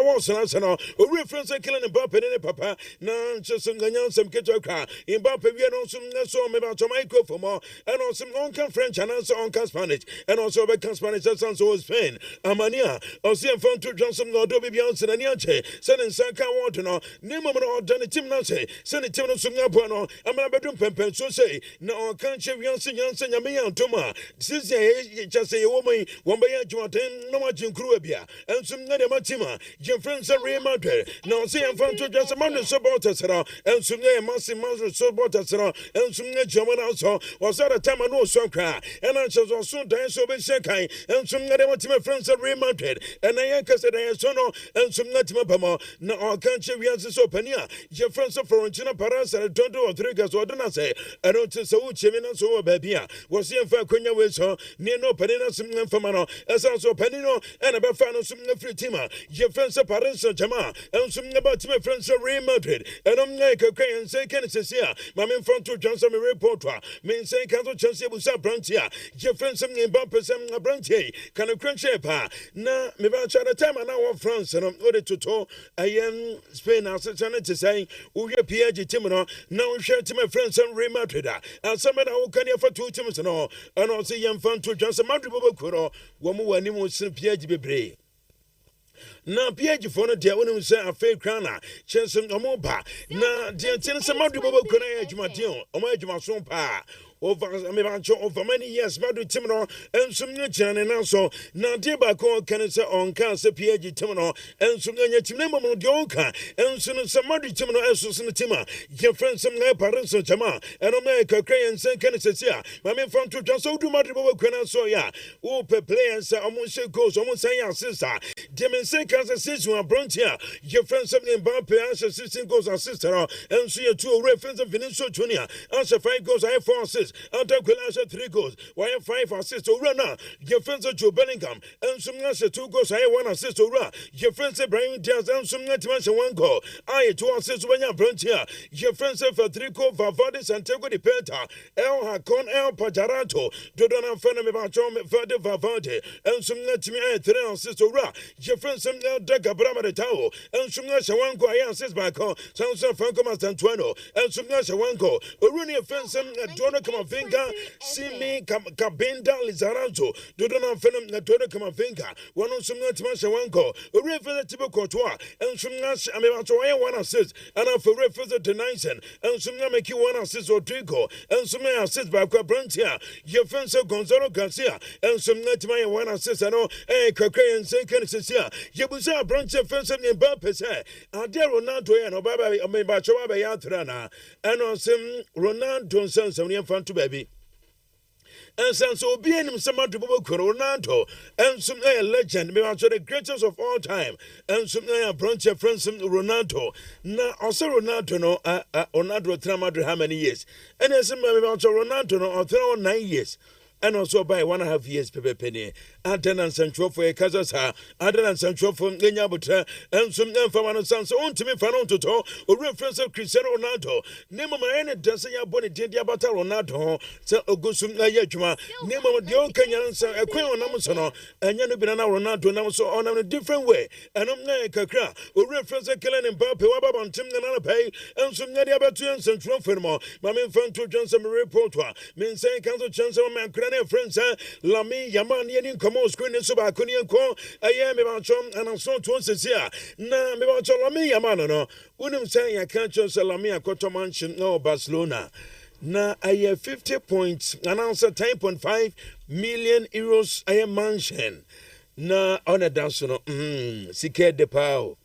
was no o reference killing Mbappe ne papa na just nganya some ketwa Mbappe we no so me ba to micro for more and also on French and also on Spanish and also be Spanish and so Spain amania o see phone to Johnson no do be Beyonce na niache send Saka want no name no done team na say send the team no so ngabo no amana bedum pempen so say na on kan che Beyonce nyansa nyame yantoma since just say woman one by Joaten no ma jinkru bia and some ngade matima je friends Real Madrid now see am phone to just man supporters and some massive supporters and some German also was at a time no so cry and I just also dance so be shakai and some ngade matima friends Real Madrid and I can say so no and some ngatima pamo na on kan che Beyonce so pania je friends of Florentina Paras and Tonto Rodriguez or don't say I don't say so chimina so baby was here for Konya we so near no penina some famano as also penino and a bafano some free tima je friends of Paris Jama and some about my friends of Real Madrid and I'm like okay and say can say here my main front to Johnson report mean say can't chance you sa branchia je friends of Mbappe some branchie can a crunch pa na me ba cha the time and now France and order to to I am Spain as a to say we PSG team no now share to my friends and Real Madrid and some who can for two teams no and also young fan to Johnson Madrid Bobokuro woman when you was PSG bebre na PSG for no dia wonu say afei krana chensem omoba na dia chensem Madrid Bobokuro ya jumadin omo ajumaso pa over many years, Madu Timino, and some new channel so now dear Bako can say on cancer PSG Timino, and some new Timimo Dionka, and soon some Madu Timino Esos in the Tima, your friends some parents of Jama, and America Cray and Saint Kenneth here. My men from to just so do Madu Bobokana so ya, who play and say almost goes almost say our sister. Demon say cancer says you are brought here, your friends of Mbappe answer 16 goals our sister, and see your two reference of Vinicius Junior, answer 5 goals I have 4 assists. After Quilasha 3 goals, why 5 assists to runner? Your friends of Joe Bellingham, and some Nasha 2 goals, I 1 assist to run. Your friends of Brian Diaz, and some Natimasha 1 goal. I 2 assists when you're Brontia. Your friends of Federico Valverde Santiago de Penta, El Hacon, El Pajarato, Dodona Fenamibacho, Fede Valverde, and some Natimia 3 assists to run. Your friends of El Deca Brama de Tao, and some Nasha 1 goal, I assist by call, Sansa Franco Mastantuano, and some Nasha 1 goal. Uruni offense and Dona come Finga, see me Cabinda Lizaranto, Dodona Phenom, Natona Kamafinga, one on some Natimasha Wanko, a reference to Courtois, and some Nash Amiatoya 1 assist, and I for reference to Nyson, and some Namaki 1 assist or Trico, and some assist by Cabrantia, your friends of Gonzalo Garcia, and some Natimaya 1 assist, and all, Cacray and Saint Kenneth here. Yabusa branch of fence and Mbappe say, and there Ronaldo and Obaba, Omebachoa Yatrana, and on some Ronaldo and some fan to baby. And so being him some Ronaldo and some legend, maybe the greatest of all time, and some branch of friends Ronaldo. Now also Ronaldo no Ronaldo Tramadri how many years? And as some Ronaldo no or 9 years. And also by 1.5 years, Pepe Penny, Adan Central for a Casasa, Adan Central for Genyabutra, and some Famano Sans own to me Fanon to talk, or reference of Cristiano Ronaldo. Name of my doesn't your body did Yabata Ronaldo, so Augustum Nayajuma, name of the old Kenyans, a queen on Amazono, and Yanabina Ronaldo now so on a different way. And I'm Nakakra, or reference a Kellen and Papa on Tim Nanapay, and some Nadiabatu Central Firmo, my main friend to Johnson report, means saying Council Chancellor Man. Friends, Lami Yaman Yen come on screen so I couldn't call. I am about John and I'm so to us here. Now, about Lami Yaman, no, wouldn't say I can't just Lami a quarter mansion no Barcelona. Now, I have 50 points, and answer 10.5 million euros. I am mansion. Now, on a dance, no, Sike de Pau.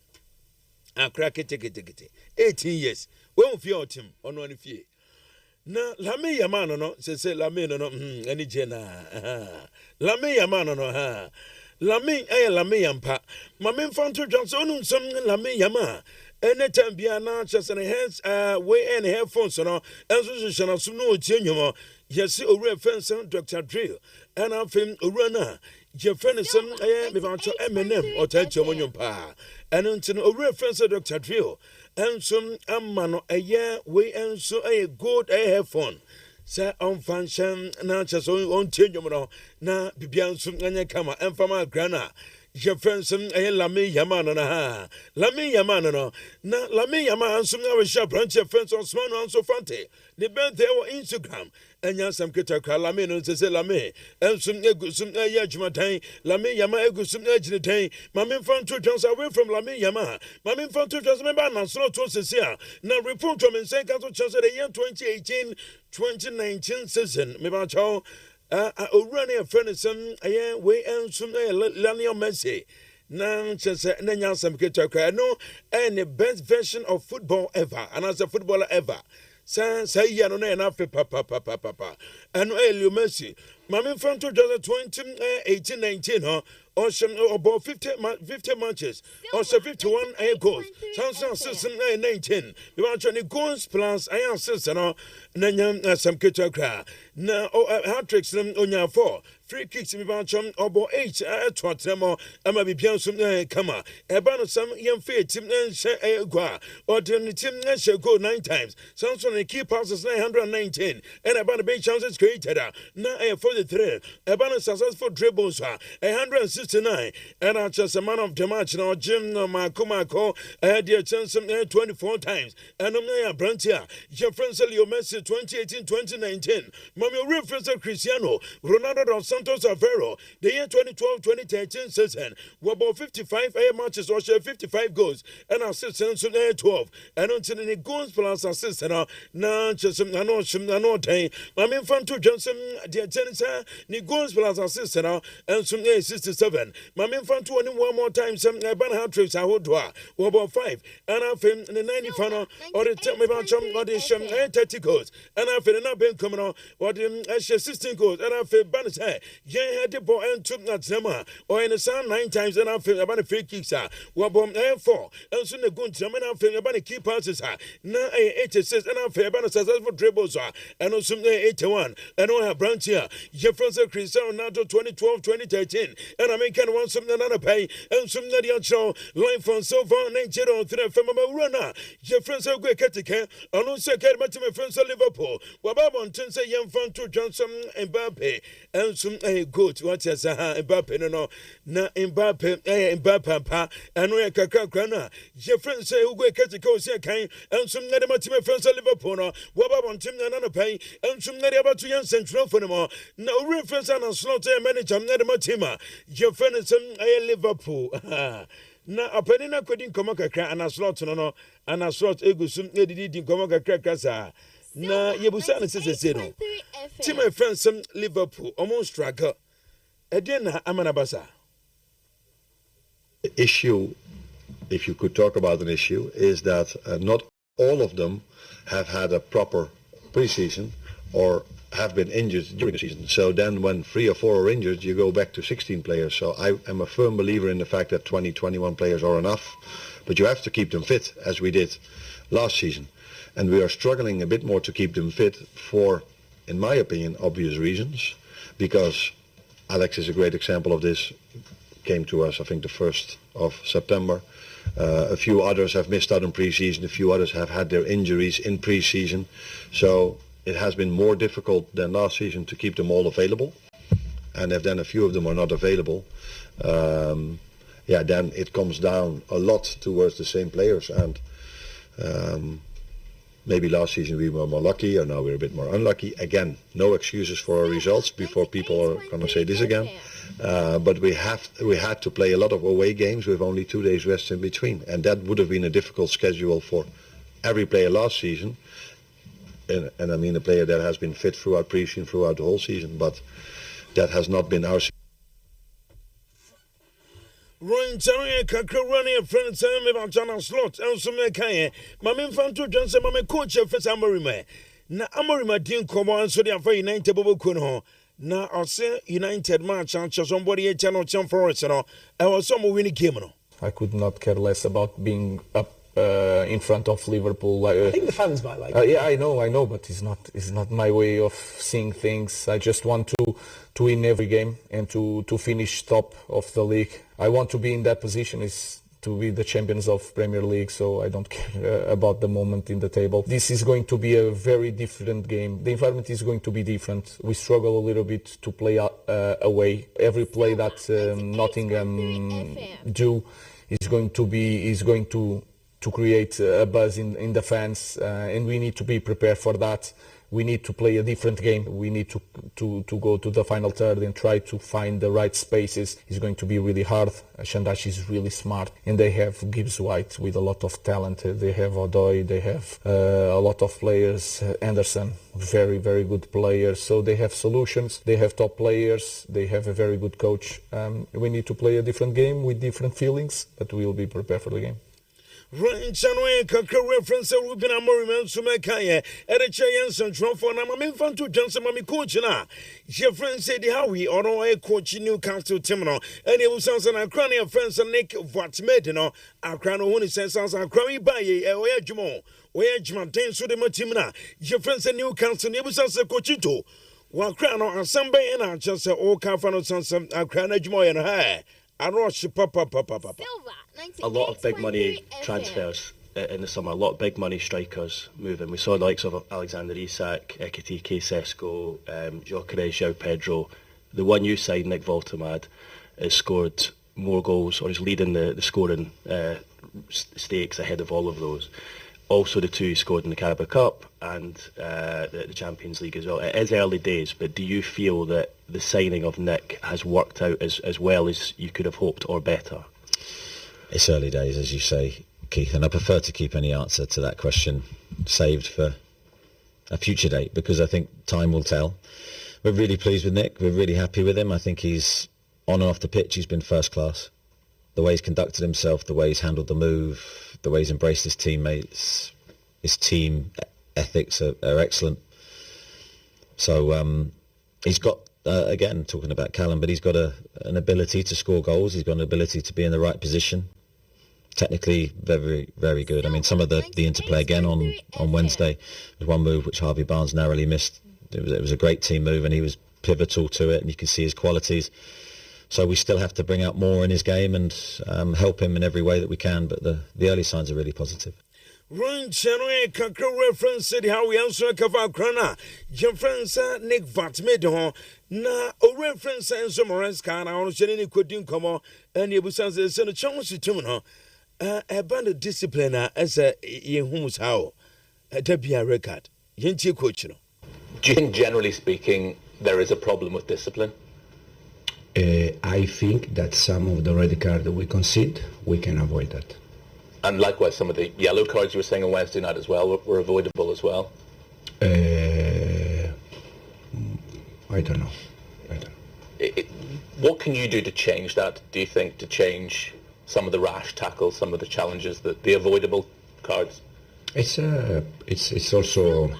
I crack it, 18 years. When we feel him on 1 year. Na lame yamano no se lame no ani jena lame yamano no ha lame lame yampa mame mfanto Johnson some lame yama anytime bia na chese ne hands way and headphones no enso so so no tienyo yes owura fence Dr. Drill and afim owura na je friend some me vancho Eminem or tell you pa and until owura fence Dr. Drill and some amano a year we and so a good headphone. Say on function, na just on change na bibian some kama and from our grana. your friends Lami Yamano na Lami Yamano na Lami Yama and some now shop branch your friends on small and so fante. The band there on Instagram and yan some kita Lami no say Lami and some yajmatan Lami Yama egusum ejinitan Mamin fan 2 turns away from Lami Yama Mamin fan 2 turns member and so to say now report from in second chance the year 2018-2019 season me ba chow Urania Frenison, a way and some Lionel Messi. Nan chese nanya some kitaka no any best version of football ever and as a footballer ever. Say ya no na papa and Lionel Messi. Mami from 2018-19 or about 50 matches or 51 goals. Sounds season 19. You want to goals plus I am sister nanya some kitaka. Na hat tricks on your 4 free kicks me about about 8 at Tottenham ama bibia so kama eba no some young fit team gwa or the team go 9 times sounds on the key passes 919 and about the big chances created na 43 eba no successful dribbles 169 and I just a man of the match now Jim Makumako had the chance 24 times and na Brantia your friends Leo Messi 2018-2019 Mami reference Cristiano Ronaldo dos Santos Aveiro the year 2012-2013 season were about 55 matches or 55 goals and assists 12 and until the goals plus assists na just no time Mami Fanto Johnson the tennis ni goals plus assists and some 67 Mami Fanto one more time some ban hat tricks were about 5 and I in the 90 final or the time about some or the 30 goals and I feel not been coming on or the 16 goals and I feel Banis yeah had the ball and took that summer or in the sun 9 times and I feel about the free kicks were bomb 4 and soon the good time and I feel about the key passes now 86 and I feel about a successful dribbles and also 81 and I have branch here Jefferson Cristiano Ronaldo 2012-2013 and I make one some another pay and some that show line from so far 90 3 from my runner Jefferson go Katika and also get back to my friends at Liverpool Wababa say young fan to Johnson Mbappe and some good what is Mbappe no na Mbappe pa and we kaka krana Jefferson say who go Katika say kind and some that my team friends at Liverpool no Wababa team na pay and some that about to young central for them now reference and slot manager na my team Jefferson Liverpool na apenina kwedin koma kakra ana slot no ana slot egusum edidi koma kakra kasa na yebusa na sese no team friends Liverpool almost struggle edena amanabasa issue if you could talk about an issue is that not all of them have had a proper preseason or have been injured during the season. So then when 3 or 4 are injured, you go back to 16 players. So I am a firm believer in the fact that 20, 21 players are enough, but you have to keep them fit as we did last season. And we are struggling a bit more to keep them fit for, in my opinion, obvious reasons, because Alex is a great example of this, came to us, I think, the 1st of September. A few others have missed out on pre-season, a few others have had their injuries in pre-season. So it has been more difficult than last season to keep them all available. And if then a few of them are not available, then it comes down a lot towards the same players. And maybe last season we were more lucky, or now we're a bit more unlucky. Again, no excuses for our results before people are going to say this again. But we had to play a lot of away games with only 2 days rest in between. And that would have been a difficult schedule for every player last season. And I mean a player that has been fit throughout pre-season, throughout the whole season, but that has not been our season. Run Tanya Kakarani, a friend, Sam about Jana Slot, and some Kaya. Mamma Fanto Johnson, Mamma coach of Amarima. Na Amarima didn't come on, so they are very United Bobo Kuno. Na I'll say United match, and somebody a channel for us, and I was some winning game. I could not care less about being up in front of Liverpool. I think the fans might like it. Yeah, I know, but it's not my way of seeing things. I just want to win every game and to finish top of the league. I want to be in that position. Is to be the champions of Premier League, so I don't care about the moment in the table. This is going to be a very different game. The environment is going to be different. We struggle a little bit to play away. Every play that Nottingham do is going to create a buzz in the fans, and we need to be prepared for that. We need to play a different game. We need to go to the final third and try to find the right spaces. It's going to be really hard. Shandash is really smart, and they have Gibbs White with a lot of talent. They have Odoi, they have a lot of players. Anderson, very, very good players. So they have solutions. They have top players. They have a very good coach. We need to play a different game with different feelings, but we'll be prepared for the game. Ranchano kakra reference Ruben Amorim so mekaye ereche yensen trofo na ma memfa to dwanse ma me coach na je friend said how we ono e coach Newcastle team no and e wusanse na akra na friends Nick Vatmed no akra no huni sense akra wi ba ye oya djumo den so de ma team na je friend say Newcastle e wusanse coach to wa akra no asamba e na just o ka fa no sanse akra na djumo ye no ha a lot of big money transfers in the summer, a lot of big money strikers moving. We saw the likes of Alexander Isak, Ekitike Sesko, Gyökeres, João Pedro. The one you signed, Nick Voltemad, has scored more goals, or is leading the scoring stakes ahead of all of those. Also the two he scored in the Carabao Cup and the Champions League as well. It is early days, but do you feel that the signing of Nick has worked out as well as you could have hoped or better? It's early days, as you say, Keith, and I prefer to keep any answer to that question saved for a future date, because I think time will tell. We're really pleased with Nick. We're really happy with him. I think he's on and off the pitch, he's been first class. The way he's conducted himself, the way he's handled the move, the way he's embraced his teammates, his team ethics are excellent. So he's got, again, talking about Callum, but he's got an ability to score goals. He's got an ability to be in the right position. Technically, very, very good. I mean, some of the interplay again on Wednesday was one move which Harvey Barnes narrowly missed. It was a great team move, and he was pivotal to it, and you can see his qualities. So we still have to bring out more in his game and help him in every way that we can, but the early signs are really positive. Run channel kakra reference said how we answer kava krana your friends Nick Vatmed ho na o reference Enzo Maresca na ono chene ni kodin komo and ye busanse se no chonsu tum no a band discipline as a ye humus how da bia record yentie coach no. Do you think, generally speaking, there is a problem with discipline? I think that some of the red cards that we concede, we can avoid that. And likewise, some of the yellow cards you were saying on Wednesday night as well were avoidable as well? I don't know. What can you do to change that, do you think, to change some of the rash tackles, some of the challenges, the avoidable cards? It's also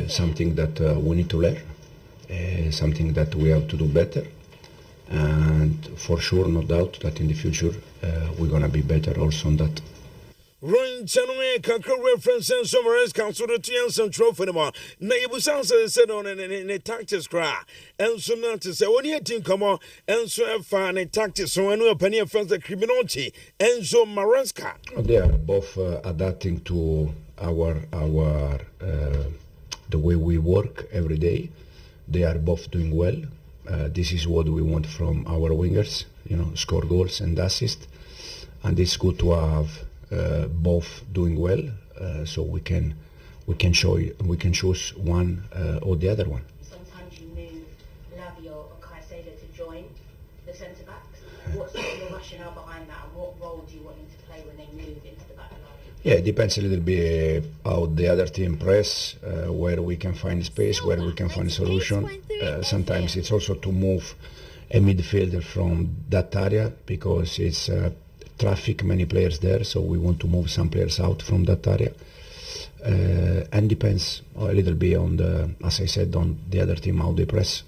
something that we need to learn. Something that we have to do better, and for sure, no doubt that in the future we're gonna be better also on that. Run channel kakra reference and summaries council the Tians and trophy no na yebusanse said on in tactics cra and so not to say when you think come on and so fan in tactics so when we open your friends the criminality and so Maresca. They are both adapting to our the way we work every day. They are both doing well. This is what we want from our wingers, score goals and assist. And it's good to have both doing well, so we can choose one or the other one. Sometimes you move Lavio or Caicedo to join the centre backs. What's your rationale behind that, and what role do you want him to play when they move into the back line? Yeah, it depends a little bit how the other team press, where we can find space, where we can find a solution. Sometimes it's also to move a midfielder from that area because it's traffic, many players there, so we want to move some players out from that area. And depends a little bit on as I said, on the other team, how they press.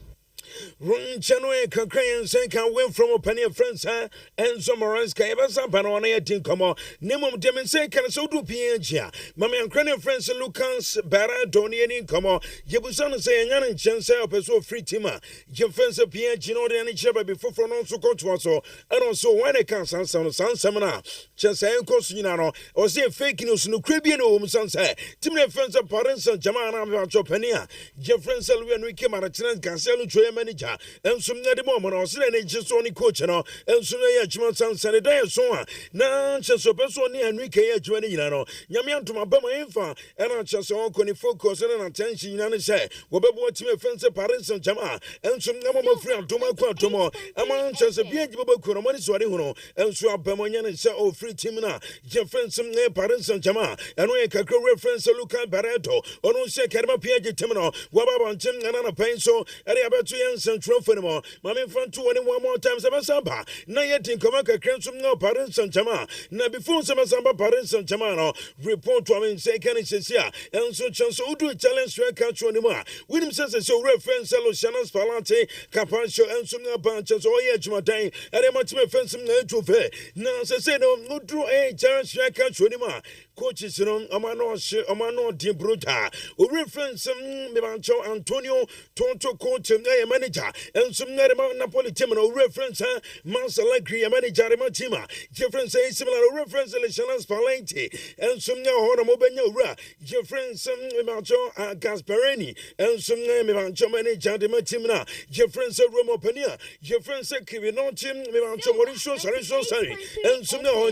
Run channel kakra and say can win from a penny of friends and some Morris Kayabasa Panona Tinkomo. Nemo Demonse can so do PNG. Mammy and Cranny friends Lucas Barra Donian Como. Yebusan say and chance up as so free timmer. Your friends of PNG no any chapter before from also go to us and also when they can some seminar. Just say Cosinano or say fake news no Caribbean home sunset. Timmy friends of parents and Jamana Chopania. Your friends and we came at a chance can sell to a manager and some at the moment or say just only coach and soon I had some Saturday so on. Now just a person Enrique 20 Yamian to my bama infa and I just all can focus and attention and say what about me friends of parents and Jama and some number friend to my quantum among just a big Kuramani Swadihuno and so Bamanian and say oh free timina your friends some parents and Jama and we can reference Luca Barreto or no say Karma Piaget Timino Wababa Tim and a pain so and about 2 years and trophy more Mammy front 21 more times of a samba now yet in Komaka Cransum no parents and Jama now before some samba parents and Jamano report to me say can it say and so chance to do challenge to catch anymore William says so reference Luciano's Palante Capancho and some bunches or edge my day and I much me fence some trophy now say no draw a challenge to catch anymore coaches Omano Di Bruta who reference Mivancho Antonio Tonto coach and manager and some Napoli Timino reference Master Lagri manager Matima Jeffrey says similar reference Luciano's Palante and some Honomobenya Jeffrey Mivancho Gasparini and some Mivancho manager de Matimina Jeffrey Romo Pania Jeffrey Kivinotim Mivancho Mauricio sorry and some no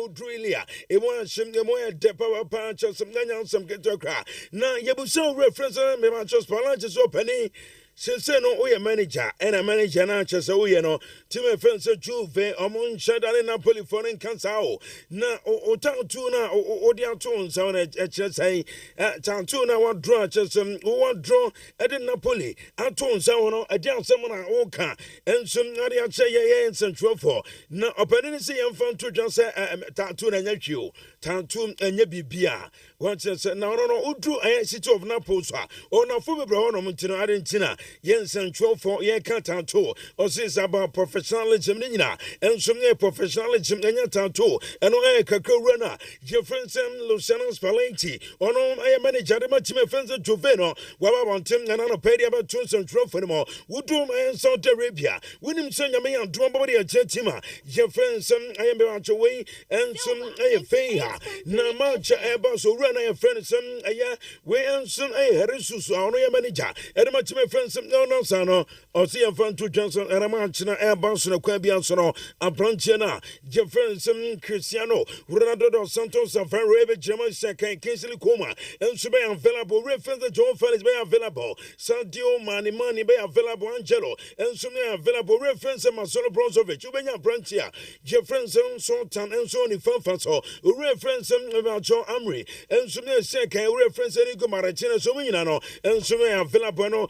Druilia it was some Depa Patch of some Nanyan some get to cry now Yabuso reference Mivancho's Palanches opening since no we a manager and a manager now just so you know Tim friends Juve among Shadali Napoli foreign Cansao na o tuna o dia tun so na say tantuna one draw just one draw at Napoli atun so no a dia someone oka and some area say and central for na opening say fan to just say tantuna nyachu tantum enye bibia one says no udru a city of Naples or na for be no mutino Argentina yes central for ye can't tattoo or says about professionalism and some professionalism and tattoo and I Kakurana Jefferson Luciano's Palenti or no I manager the much my friends of Juveno while I want him and I pay about 2 central for them all would do my Saudi Arabia William Sanya and somebody at Jetima Jefferson I am about to way and some a fair no much about so run a friend some a year where some a Herisus or no manager and much my friends no sano or see a friend to Johnson and a match na Airbus no Quabian sono a Branchena Jefferson Cristiano Ronaldo Santos a fan Rave German second Kingsley Coma and so be available reference the John Felix be available Sadio Mani be available Angelo and so be available reference Marcelo Brozovic Ubenya Branchia Jefferson Sultan and so on Fanfaso reference about John Amri and so be second reference Enrico Maracina so we know and so be available no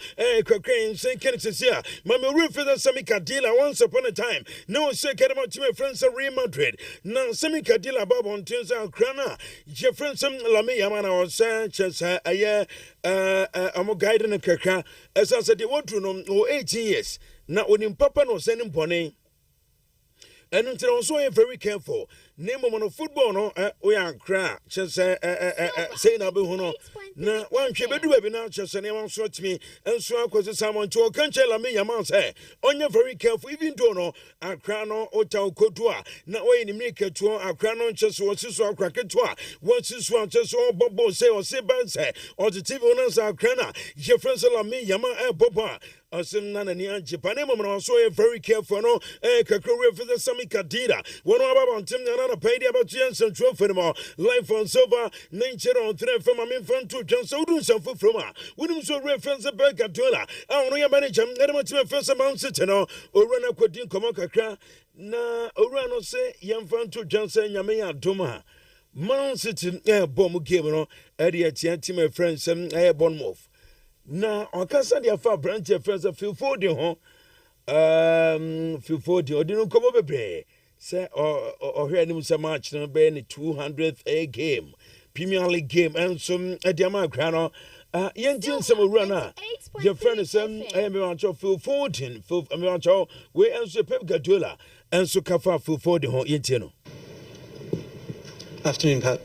Crane say Kennedy here Mama reference Sami Kadila once upon a time no say Kadama to my friends of Real Madrid now Sami Kadila Bob on Tinsa Crana Jefferson Lamy Yamana or Sanchez a year I'm guiding a kaka as I said they want to know 18 years now when in Papa no sending pony and until also very careful name of football no we are cry just say na be hono na wan hwe bedu be na just na wan so to me and so akwese someone to kanche la me yaman say onye very careful even though no akra no ota okodu a na we ni make to akra no just wo siso akra keto a wo siso just so bobo say o say ban say o the TV no say akra na je friends la me yaman bobo asim na ni anje pane mo no so very careful no kakro for the Sami Kadira one about on tim na pay about Jensen trophy more life on silver nature on 3 from my infant to Johnson do some from when him so reference a back at Dola I don't know manager na much my first amount sit no or run a quadin come kakra na orano say yamfan to Johnson nyame adoma Man City bomb game no area team my friends Bournemouth na okasa dia fa branch friends of feel for the ho feel for the odinu komo bebre say or hear him say match no be 200th game Premier League game and some Ediama Grano Yentin some runner. Your friend is I am about Phil 14, Phil Amacho, we answer Pep Guardiola, and so Kafa Phil 40 Yentino. Afternoon, Pat.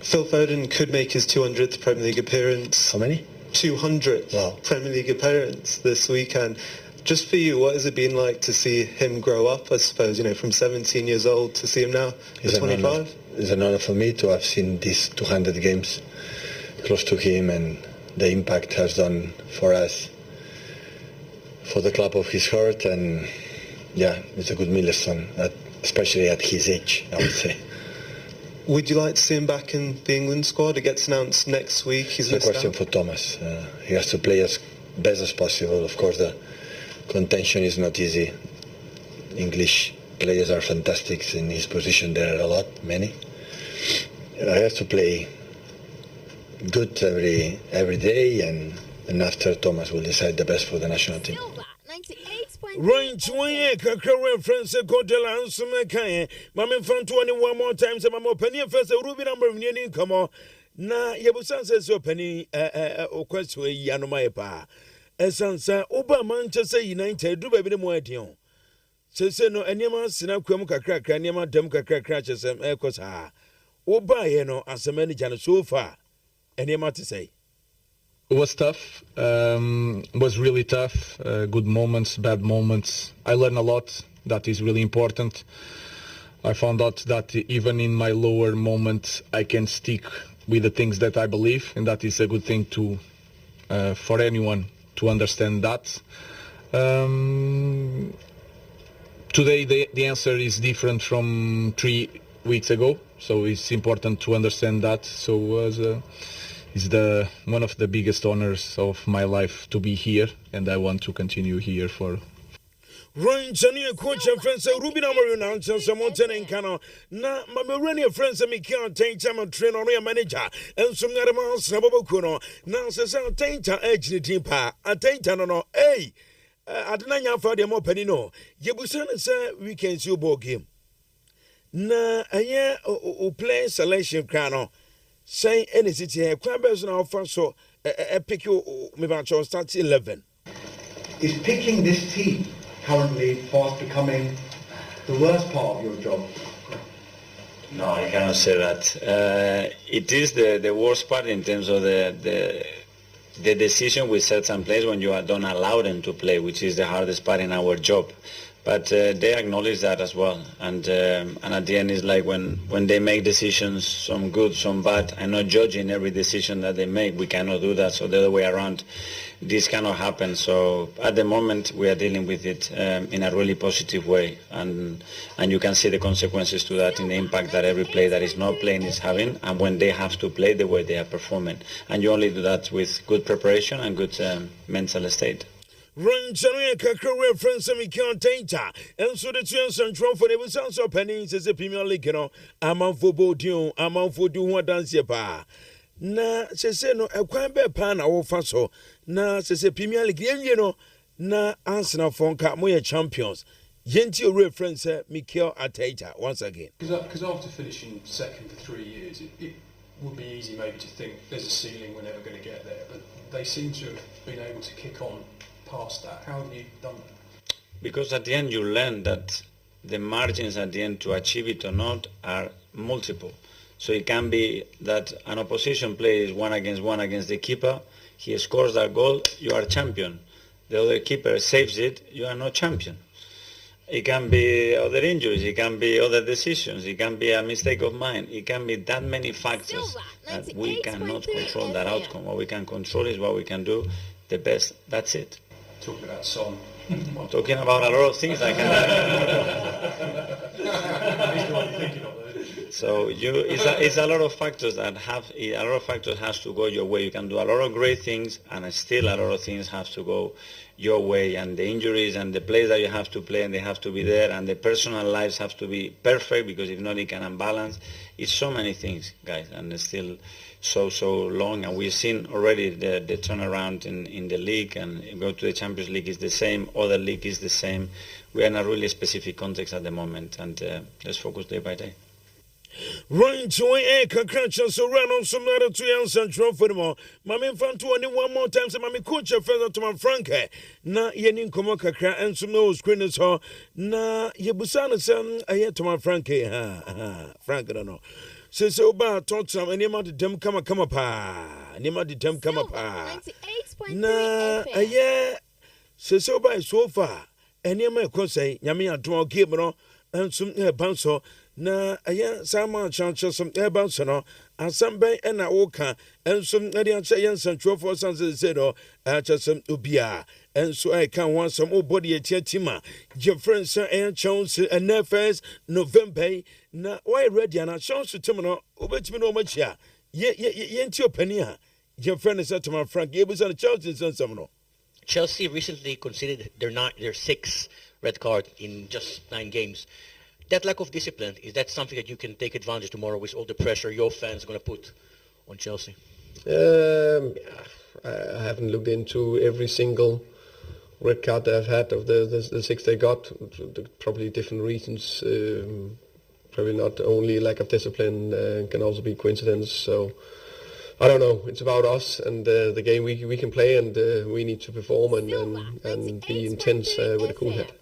Phil Foden could make his 200th Premier League appearance. How many? 200th Premier League appearance this weekend. Just for you, what has it been like to see him grow up, I suppose, from 17 years old to see him now at 25? It's an honor for me to have seen these 200 games close to him and the impact has done for us, for the club of his heart, and yeah, it's a good milestone, especially at his age, I would say. Would you like to see him back in the England squad? It gets announced next week. It's a question for Thomas. He has to play as best as possible. Of course, the contention is not easy. English players are fantastic in his position. There are a lot, many. He has to play good every day, and after Thomas will decide the best for the national team. Right, Kakara friends, Cordella, and some kind. Mamma found 21 more times. I'm opening first a ruby number of near come on. Na Yabusan says opening a question Yanomaipa. As answer, Oba Manchester United, do baby more dion. Says no, and Yama Sinaquamuka crack, and Yama Demka crashes and echoes ha. Oba, as a manager so far. And Yama to say. It was tough. Was really tough. Good moments, bad moments. I learned a lot. That is really important. I found out that even in my lower moments, I can stick with the things that I believe, and that is a good thing to for anyone to understand that. Today, the answer is different from 3 weeks ago, so it's important to understand that. So it's one of the biggest honors of my life to be here, and I want to continue here for. Ryan Chania coach and friends, Ruby number announced someone telling Cano. Na Mamarania friends and me can't take time and train on your manager, and some other man Snabokuno. Now says I'll take to edge the team pa, I take no, hey, I don't know for them opening no. Yabusan say we can see ball game. Na a year o play selection Cano. Say any city here, Crabers now for so a pick you maybe start 11. Is picking this team currently fast becoming the worst part of your job? No, I cannot say that. It is the worst part in terms of the decision with certain players when you don't allow them to play, which is the hardest part in our job. But they acknowledge that as well, and at the end it's like when they make decisions, some good, some bad. I'm not judging every decision that they make. We cannot do that. So the other way around, this cannot happen. So at the moment we are dealing with it in a really positive way, and you can see the consequences to that in the impact that every player that is not playing is having, and when they have to play, the way they are performing. And you only do that with good preparation and good mental state. Run Channel Kakara friends and me can't take and so the two central for the sounds of pennies as a Premier League, I'm on for Bodion, I'm on for do what dance your pa. Na se say no a quite bad pan or faso. Na se say Premier League, na answer phone cat more champions. Yenti reference Mikel Arteta once again. Because after finishing second for 3 years, it would be easy maybe to think there's a ceiling, we're never going to get there. But they seem to have been able to kick on past that. How have you done that? Because at the end you learn that the margins at the end to achieve it or not are multiple. So it can be that an opposition plays one against the keeper, he scores that goal, you are champion. The other keeper saves it, you are not champion. It can be other injuries, it can be other decisions, it can be a mistake of mine, it can be that many factors that we cannot control that outcome. What we can control is what we can do the best, that's it. Talking about Son. I'm talking about a lot of things I can. So it's a lot of factors that has to go your way. You can do a lot of great things, and still a lot of things have to go your way. And the injuries and the plays that you have to play, and they have to be there, and the personal lives have to be perfect, because if not, it can unbalance. It's so many things, guys, and it's still so long, and we've seen already the turnaround in the league, and go to the Champions League is the same, other league is the same. We are in a really specific context at the moment, and let's focus day by day. Run to a concussion, so run on some other 2 years and trophy for more. Mammy found 21 more times, and Mammy coach a feather to my Frank. Na yenin komoka kra and some nose screeners ho. Na yebusana son, I yet to my Frank. Frank, I don't know. Says so bad, taught some, and him dem come up, pa. Nima the dem come up, pa. Na a year. Says so by so far, and near my say, Yamia draw game, and some bounce na aya sama chancho some eba so no asamben e na woka enso na dia che yensan trofo sanse se do achasem obia enso I can want some body etiatima your friends and chance and first November na why ready and chance to no obetimi no machia ye nti opani a your friend said to my Frank ye was on Chelsea and some no. Chelsea recently considered their 6th red card in just 9 games. That lack of discipline, is that something that you can take advantage tomorrow with all the pressure your fans are going to put on Chelsea? I haven't looked into every single red card that I've had of the 6 they got. Probably different reasons. Probably not only lack of discipline, can also be coincidence. So I don't know. It's about us and the game we can play, and we need to perform and be intense with a cool head.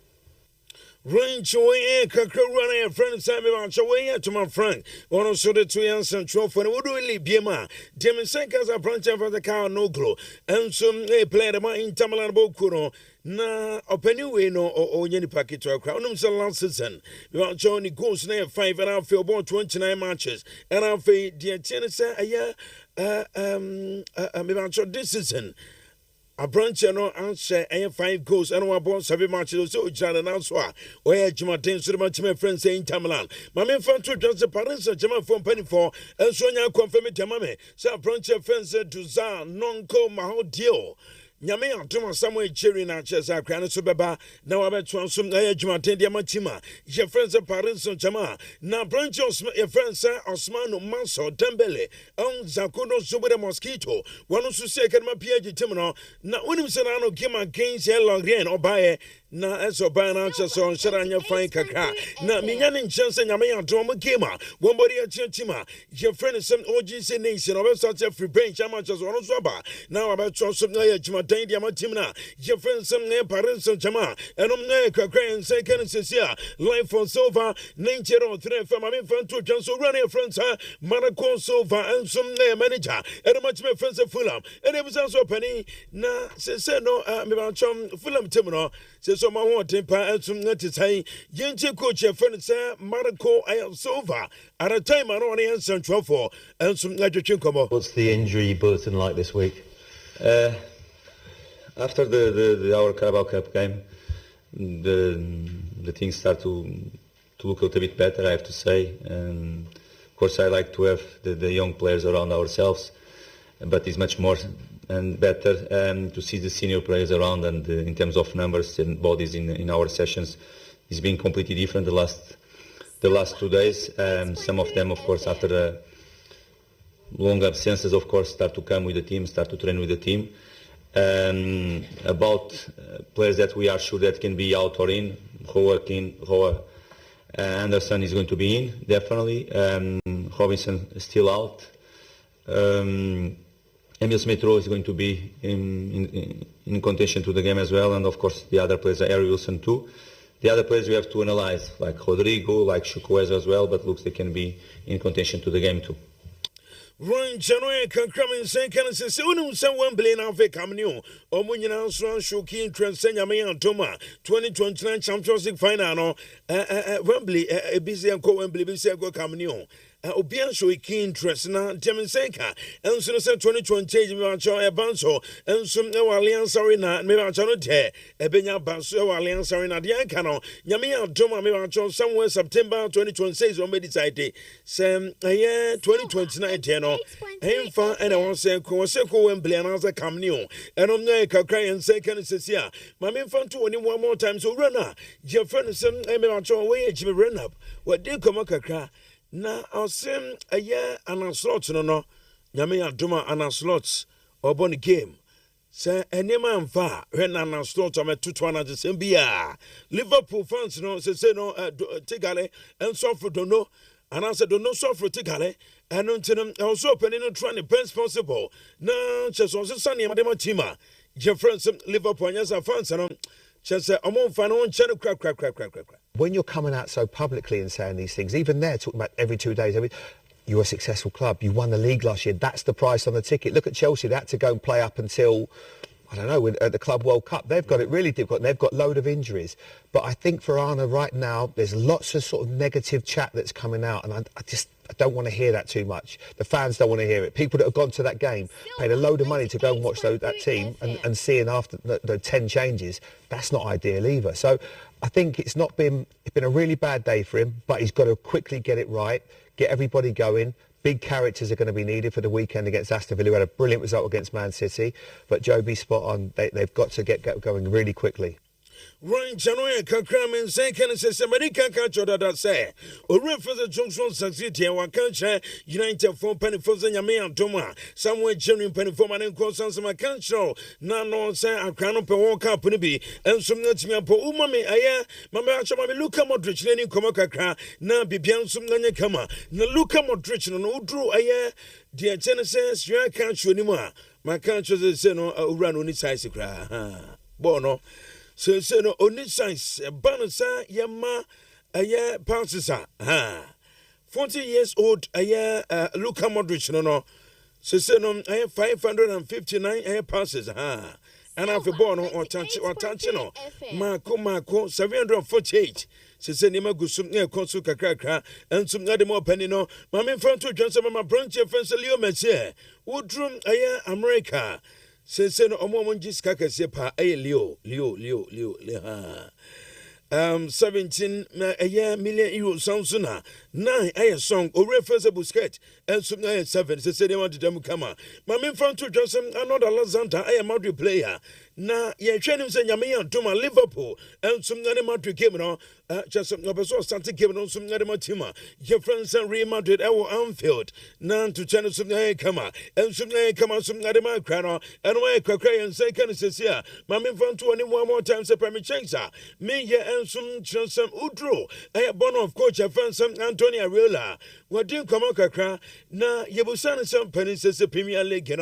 Range away, Kakra, a friend, Sammy away to my Frank. One also the 2 years and trophy, and would really be a man. Demon Sankas are branch of the car no glow, and some play the man in Tamalan Bokuro. Na opinion no or any packet to a crown last season. You are Johnny goes near 5 and I feel about 29 matches. And I feel dear tennis a year this season. A branch no answer 5 goals and 1 ball 7 matches so Jan and answer. Where Jumatin so much my friends saying Tamalan. My main fan to just the parents of Jama from Penny for and Sonia confirm it Tamame. So branch fence to Zan non co Maho deal. Nyame atoma Samuel Cherry na chesa kra so beba na wabetwa so na adwumaten dia matima ye friends Paris Saint-Germain na branch ye friends Osman Manso Dembele on Zakono Zubere Mosquito wonu so se kadma PG team no na wonim se na no game against Longren obaye na eso ba na chesa on shiranya fine kakra na minyane chance nyame atoma game wonbody achitima ye friends some OGC nation obeso free bench amatches wonu so ba na wabetwa so na adwumaten dia matimna ye friends some Paris Saint-Germain enom na kakra en second sesia life for silver 90.3 FM I mean fan to chance run your friends Monaco silver and some manager and much my friends of Fulham and it was also penny na say no me ba chom Fulham team no say so ma won tempa and some net say yenche coach your friends Monaco silver at a time I don't want central for and some adwetwe komo. What's the injury bulletin like this week? After our Carabao Cup game, the things start to look a little bit better, I have to say. And of course, I like to have the young players around ourselves, but it's much more and better to see the senior players around. And in terms of numbers and bodies in our sessions, it's been completely different the last 2 days. Some of them, of course, after the long absences, of course, start to come with the team, start to train with the team. About players that we are sure that can be out or in, Anderson is going to be in, definitely. Robinson is still out. Emil Smith-Rowe is going to be in contention to the game as well, and of course the other players are Harry Wilson too. The other players we have to analyze, like Rodrigo, like Chukwueze as well, but looks they can be in contention to the game too. Run January can come in saying can say someone blame out for Camino or Munina Swan Shoki Transcend and Toma 2029 Champions League final Wembley a busy and co Wembley busy go Camino. Obian show key interest na Temensenka and so 2020 me want your banso and some alliance arena me want no there e benya banso alliance arena de anka no nyame adoma me want somewhere September 2026 on be decide sem 2029 there no emfa and I want say ko Wembley and as a Camino and on na kakra and second sesia ma me fan to one more time so runner your friend sem me want your way e run up what dey come kakra na osim aye anaslot no nyame adoma anaslot obon game say enema mfa when anaslot ametuto na desem bia Liverpool fans no say no tegale enso for dono and I said, don't know so for Tigale, and until I was opening and trying the best possible. No, just was a sunny Madame Tima, Jefferson, Liverpool, yes, I found some. Just say, I'm on fan on channel crack. When you're coming out so publicly and saying these things, even there, talking about every 2 days, you're a successful club. You won the league last year. That's the price on the ticket. Look at Chelsea. They had to go and play up until, I don't know, at the Club World Cup. They've got it really difficult. And they've got a load of injuries. But I think for Arne right now, there's lots of sort of negative chat that's coming out. And I don't want to hear that too much. The fans don't want to hear it. People that have gone to that game, paid a load of money to go and watch that team and seeing after the 10 changes, that's not ideal either. So I think it's been a really bad day for him, but he's got to quickly get it right, get everybody going. Big characters are going to be needed for the weekend against Aston Villa, who had a brilliant result against Man City. But Joby's spot on. They've got to get going really quickly. Ryan Chanoya Kakram and say, can I say, somebody can catch that say, or refer the Johnson succeed here, one country, United for penny for the Yami and Toma, somewhere genuine penny for my cross and some can't show. No, say, I can't open walk up and be, and some nuts me up, umami, aye, Mamma, Luka Modric, Lenny Komaka, now be beyond some Nanya Kama, no Luka Modric, no Drew, aye, dear Genesis, you can't show anymore. My country is no run on its ice cry, Bono. So no only size banasa yama aye passes 40 years old aye Luka Modric no so no aye 559 aye passes and after born or touch no Marco 748 so nima gusum ne konsu kakrakra and some other more penny no mama front to Johnson my branch fence Leo Messi woodroom aye America. Say no omo jiska kese pa Leo 17 million euro sounds na 9 song or reference Busquets and some 7 say they want to come my main front to Johnson another Lazanta Madrid player na ye training say nyame to my Liverpool and some Madrid game no just some person started game on some team your friends and Real Madrid Anfield na to channel some come and some some crano and why cry and say can say here my main front to one more time say Premier Changer me and some Udro born of coach Antonio Ariola what didn't come kakra na yebusan some penny says the Premier League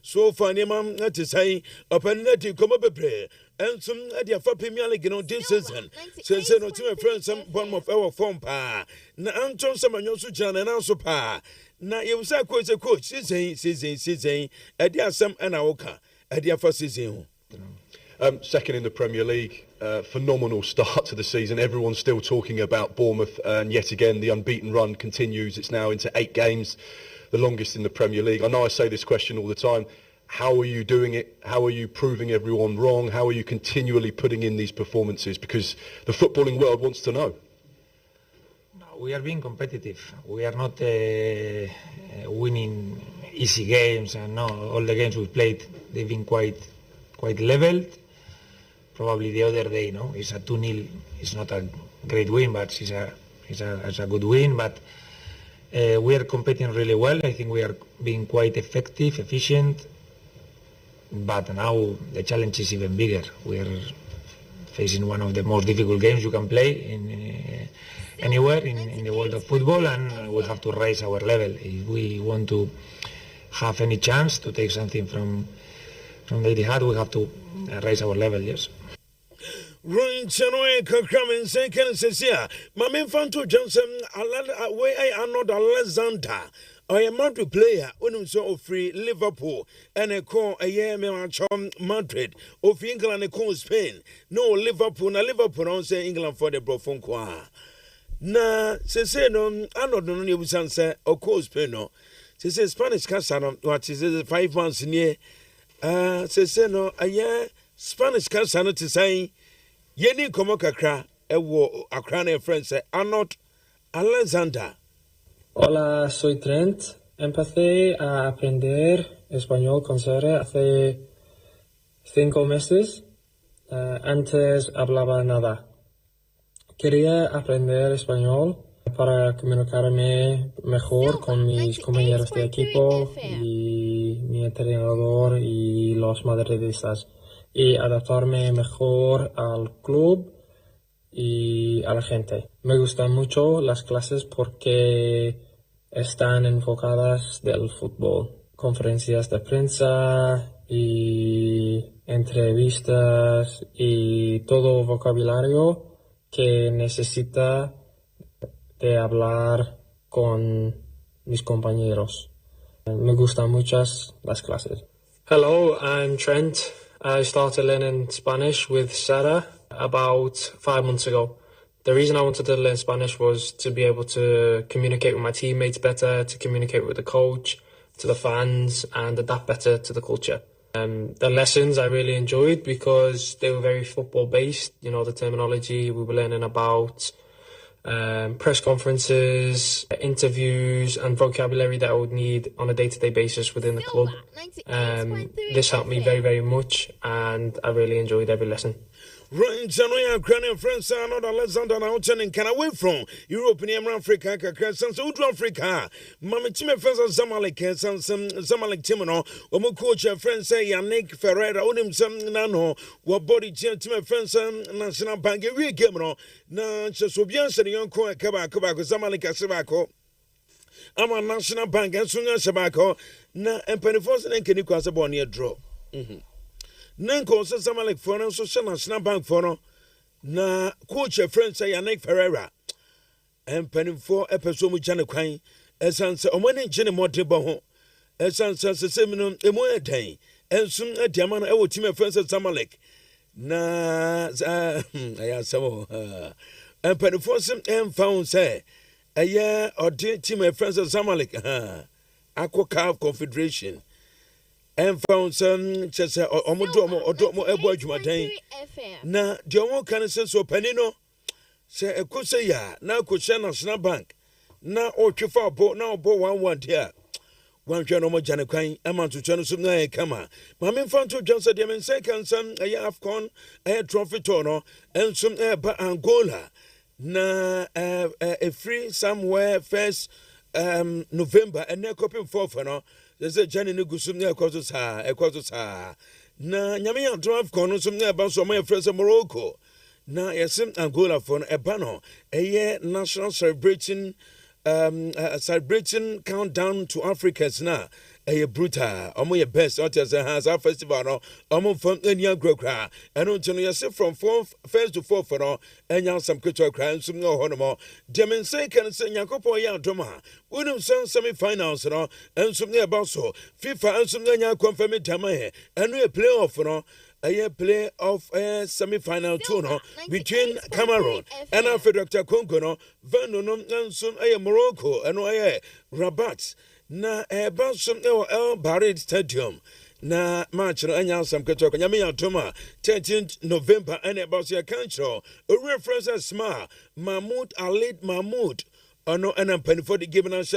so funny man to say open net come up play and some idea for Premier League this season says no to my friends some one of our form pa na Anton Samanyo Sujan and also pa na yebusa coach season idea some and awoka idea for season. Second in the Premier League, phenomenal start to the season. Everyone's still talking about Bournemouth, and yet again the unbeaten run continues. It's now into 8 games, the longest in the Premier League. I know I say this question all the time. How are you doing it? How are you proving everyone wrong? How are you continually putting in these performances? Because the footballing world wants to know. We are being competitive. We are not winning easy games, and no, all the games we've played, they've been quite leveled. Probably the other day, it's a 2-0. It's not a great win, but it's a good win. But we are competing really well. I think we are being quite effective, efficient. But now the challenge is even bigger. We are facing one of the most difficult games you can play anywhere in the world of football, and we have to raise our level if we want to have any chance to take something from the Etihad. We have to raise our level. Yes. Ryan Chanoy Kakram and say can say here my main fan to Johnson way I am not Alexander. I am not a player when so free Liverpool and a call a year Madrid of England and call Spain. No Liverpool on say England for the Brofonqua. Na say no I don't know you say of course Spain no. Say Spanish Casano what is 5 months near say no a year Spanish Casano to say Yeni komo kakra ewo akra na friend say Arnold Alexander. Hola, soy Trent. Empecé a aprender español con Sara hace 5 meses. Antes hablaba nada. Quería aprender español para comunicarme mejor con mis compañeros de equipo y mi entrenador y los madridistas, y adaptarme mejor al club y a la gente. Me gustan mucho las clases porque están enfocadas del fútbol. Conferencias de prensa y entrevistas y todo vocabulario que necesita de hablar con mis compañeros. Me gustan muchas las clases. Hello, I'm Trent. I started learning Spanish with Sarah about 5 months ago. The reason I wanted to learn Spanish was to be able to communicate with my teammates better, to communicate with the coach, to the fans, and adapt better to the culture. The lessons I really enjoyed because they were very football based. You know, the terminology we were learning about, press conferences, interviews, and vocabulary that I would need on a day-to-day basis within the club. This helped me very, very much, and I really enjoyed every lesson. Right, so we are Ukrainian friends, not Alexander Nauchan and can away from Europe and Africa, Crescent, Udra Africa. Mamma Timmy friends of Zamalek, some Zamalek Timino, or coach friends say Yannick Ferreira, Odim some Nano, what body Timmy friends, National Bank, we came on. Now, just so bien said, young Kabako, Zamalek Asabako. I'm a National Bank and Sunga Sabako, na and Pennyforce and Kenny born near draw. Nanko says Zamalek for no so National Bank for no na coach a friend say Yannick Ferreira and penny for episode with Janet Quine as answer on one engine more table as answer seminum a more day and soon a diamond I will team a friends at Zamalek na I asked some and penny for some and found say a year or team of friends at Zamalek Aqua Calf Confederation. And found some just omodomo ebo adwumaden na de omo kan se so panino se ekose ya na akosha National Bank na otwefa bo na obo 11 dia wanhwe no mo jane kwan amantocho no so na kama ma me fanto dwansa de men se kan sam aye Afcon aye trophy tour no ensum ba Angola na a free somewhere first November and na copy for no. There's a Jenny Nugusum near Quatus. Na Yamia drive corner some near Banso, my friends of Morocco. Na Yasim Angola for a banner, a year national celebrating countdown to Africa's na. A bruta, omo your best, or as a has our festival, omo from any young grokra, and on to yourself from 1st to 4th for all, and young some cultural crimes, some no honour. Demin say can say Yakopo young drama, wouldn't send semi finals and all, and some near Basso, FIFA and some young confirmed Tamahe, and we play off for all. A year play of a semi-final tour between Cameroon and our Dr. Konkono, Vanonum, and soon a Morocco, and a Rabat. Na Bansum El Barid Stadium. Na match no anya sam ketok nyame atoma 13th November and about your country. A reference as Sma Mahmoud Alid Mahmoud. Ono and for the given us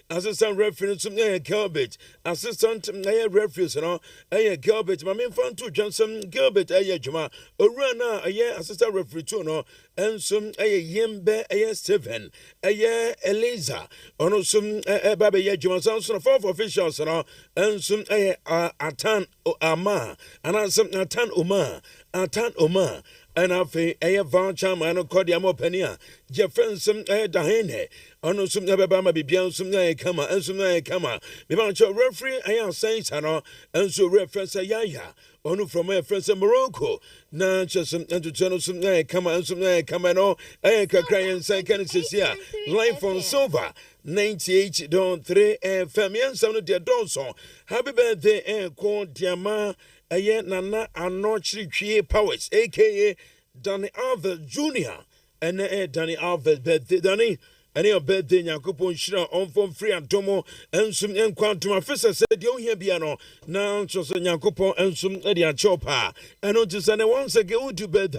assistant referee to Gilbert, assistant referees, a Gilbert, my main fan to Johnson Gilbert, a Juma, a runner, a year assistant referee to and some a Yembe, a Stephen, a year Eliza, ono some a Baby Juma Samson, 4 officials, and some a Atan Oma, and some Atan Oma. And afi eye voucher man call the amopenia Jefferson dahene ono sum na baba ma bibia sum na kama ensum na kama me ban cho referee ayan saints ano enso reference yaya ono from my friends in Morocco na chesum ento chano sum na kama ensum na kama no kakra yen sai kan sesia life on silver 98.3 FM yen no de donson happy birthday ko diama aye nana anochiri powers aka Danny Alves Jr. and Danny Alves birthday Danny and your birthday Yakupon Shira on from free and Tomo and some and quantum officer said you hear piano now so Yakupon and some Edia Chopa and on to send once again to bed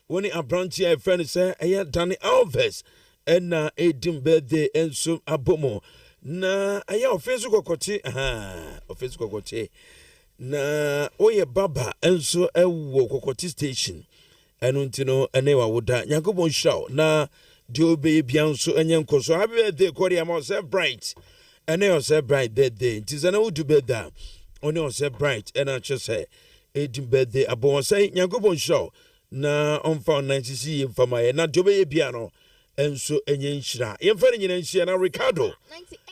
when a branch a friend say aye Danny Alves and na 18 birthday and some abomo na aye official kokote official kokote na oye baba enso ewo kokoti station enu ntino enewa woda Yakobon show na de obe bianso enyenko so happy birthday kori am say bright ene say bright birthday ntizana wodu birthday oni say bright ena che say 18 birthday abon say Yakobon show na ɔmfa 90 mfama na deɛ ɔbɛyɛ bia no enso enye nhyira yɛmfa ne nyina nhyia na Ricardo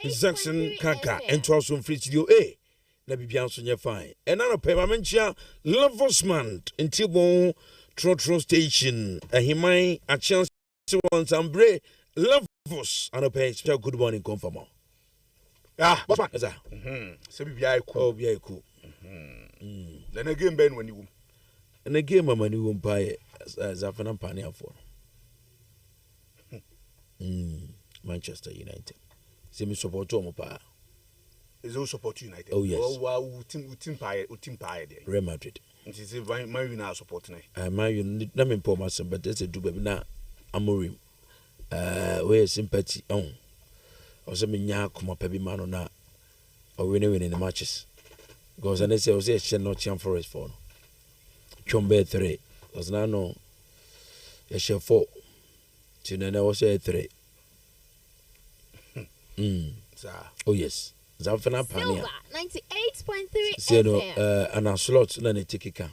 Jackson Kaka ento aso mfiri studio A na bibia nso nyɛ fine ɛna no pɛ ma menchia Lavosman ntibon Trotro station ahiman a chance on sambre Lavos anopɛ special good morning confirm Bosman eza se bibia eku oh bia eku na na game ben wani wum na game amani wum pa zafana mpane afo Manchester United. Semi support to pa. Is also support United. Oh yes. Oh wow, team pie there. Real Madrid. It is Man United support na. Man United na me po masem but that's a do baby na Amorim. We sympathy on. Also me nya kuma pa bi ma no na o winning the matches. Because I say o say she not champ Forest for no. Chombe 3. Because now no ye she 4. Tinana was a 3. Oh yes. Zafana Pania. 98.3 See no and a slot na ne tikika.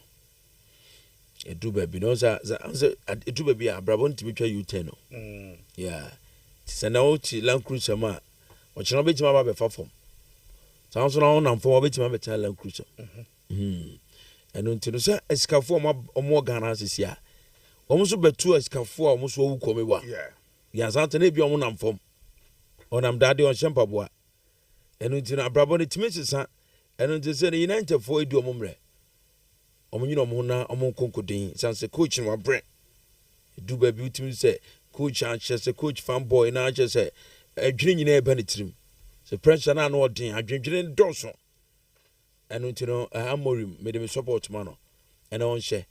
E do baby no za e do baby abrabon timi you 10 no. Yeah. Ti na o ti Land Cruiser ma. O china betima ba be fa form. San so na on am form betima be ta Land Cruiser. Eno ntino sa esikafo omo Ghana asisi a. Omo so betu esikafo a omo so wu komewa. Yeah. Ya zanta na bi omo nam form. Onam dade on shempa boa. Eno ntino abrabon ne timi sisa. Eno ntino se ne United fo edu omo mre. Omo nyina omo na omo konkodin sanse coach no abre. Du ba bi utimi se coach anche coach fanboy na anche se adwene nyina eba ne tirim. Se pressure na no odin adwendwene doso. Eno ntino Amorim me dem support ma no. Ena on hye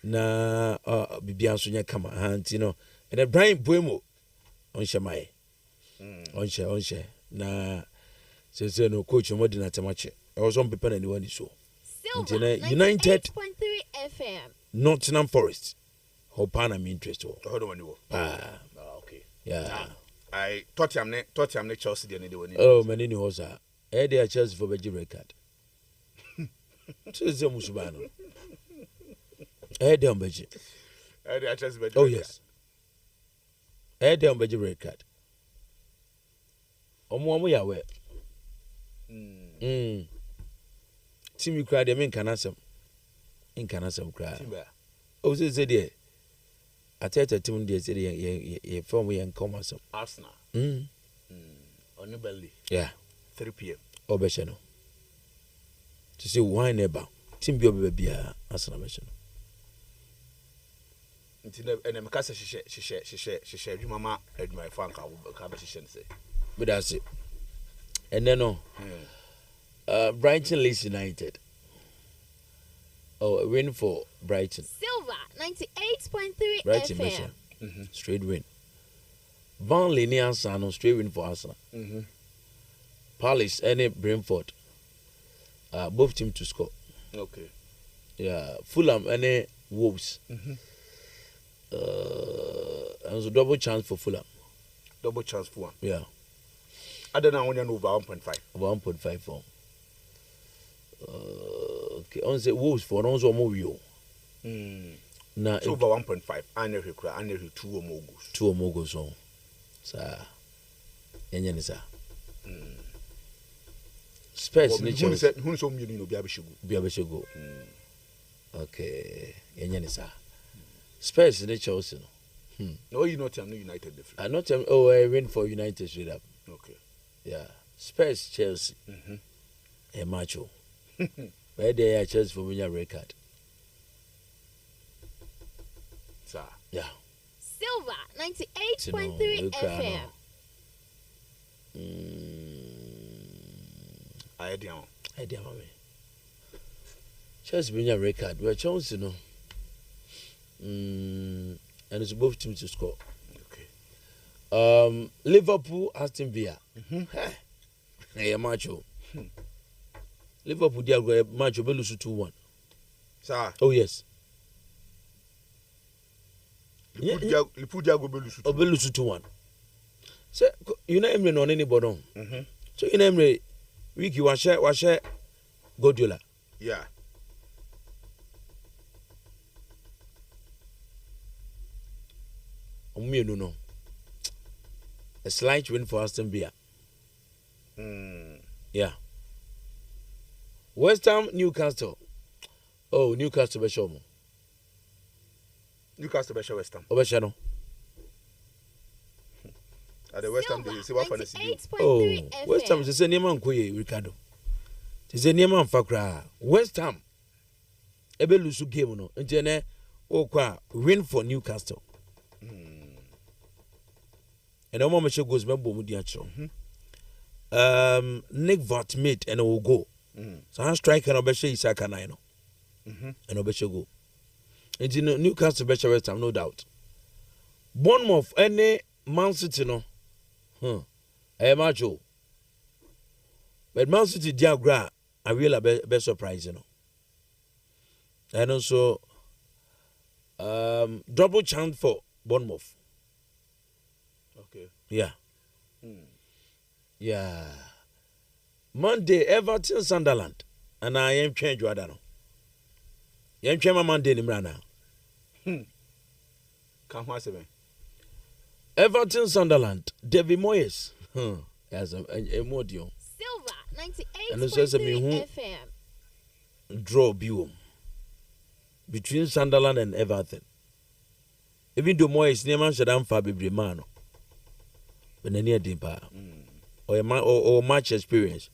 na bibia so nya kama ha ntino ene Brian Buemo on hye mai. On hye na se no coach mo di na temache. I was on paper na ni so. United 98.3 FM. Nottingham Forest. Hopana me interest. Hold on you. Okay. Yeah. I Tottenham ne Chelsea dey the one. Oh, many ni hosa. E dey Chelsea for beji record. Chelsea musubano. E dey on beji. E dey Chelsea beji. Oh yes. E dey on beji record. Omo ya we. Team you cry them in Canasam cry. Oh, say there. I tell the team they say ye form we and come some Arsenal. On the belly. Yeah. 3 p.m. Obeshano. To see why never. Team be obebia Arsenal Obeshano. Until and Mekasa she you mama and my fan ka say. But that's it. And then no. Brighton Leeds United. Oh, a win for Brighton. Silver 98.3 Brighton FM. Straight win. Burnley near Arsenal, straight win for Arsenal. Palace and Brentford. Both teams to score. Okay. Yeah, Fulham and Wolves. And so double chance for Fulham. Double chance for one. Yeah. I don't know when you over 1.5. Over 1.5 form. Okay, on the Wolves for on so more you. Na so over 1.5. I know he cry. I know he 2 or more goals. 2 or more goals on. Sa. Yenye ni sa. Spurs ni Chelsea. Who so million no Biabeshigo. Okay, yenye ni sa. Spurs ni Chelsea no. No, you not no United different. I not I win for United straight up. Okay. Yeah. Spurs Chelsea. A macho. Where they are Chelsea for winning record. Sir. Yeah. Silver 98.3 FM. I down. Chelsea winning record. We are Chelsea no. And it's both teams to score. Okay. Liverpool Aston Villa. Hey, macho. Liverpool dia go match be lose 2-1. Sir. Oh yes. Liverpool dia go be lose 2-1. So you know Emre on anybody. So you know Emre week you share Guardiola. Yeah. no. A slight win for Aston Villa. Yeah. West Ham, Newcastle. Oh, Newcastle Beshomo. Newcastle Besha West Ham. Obeshano. At the West Ham, they say what for the city. Oh, West Ham is a Neman Koye, Ricardo. It's a Neman Fakra. West Ham. Ebe lusu game no. Ntene okwa win for Newcastle. And the moment she goes back bomu di acho. Nick Vaught made and it will go. So I strike and obeshe Isaka na no. And obeshe go. And Newcastle Besha West Ham, no doubt. Bournemouth any Man City no. Macho. But Man City Diagra, I will be surprised, you know. And also double chance for Bournemouth. Okay. Yeah. Yeah. Monday, Everton, Sunderland. And I am change what I know. I am change my Monday in Imrana. Come on, seven. Everton, Sunderland. David Moyes. As a modio. Silver 98.3 And also FM. Draw Bium between Sunderland and Everton. Even though Moyes near Manchester for Bibrimano. But near Dimpa. Or match experience.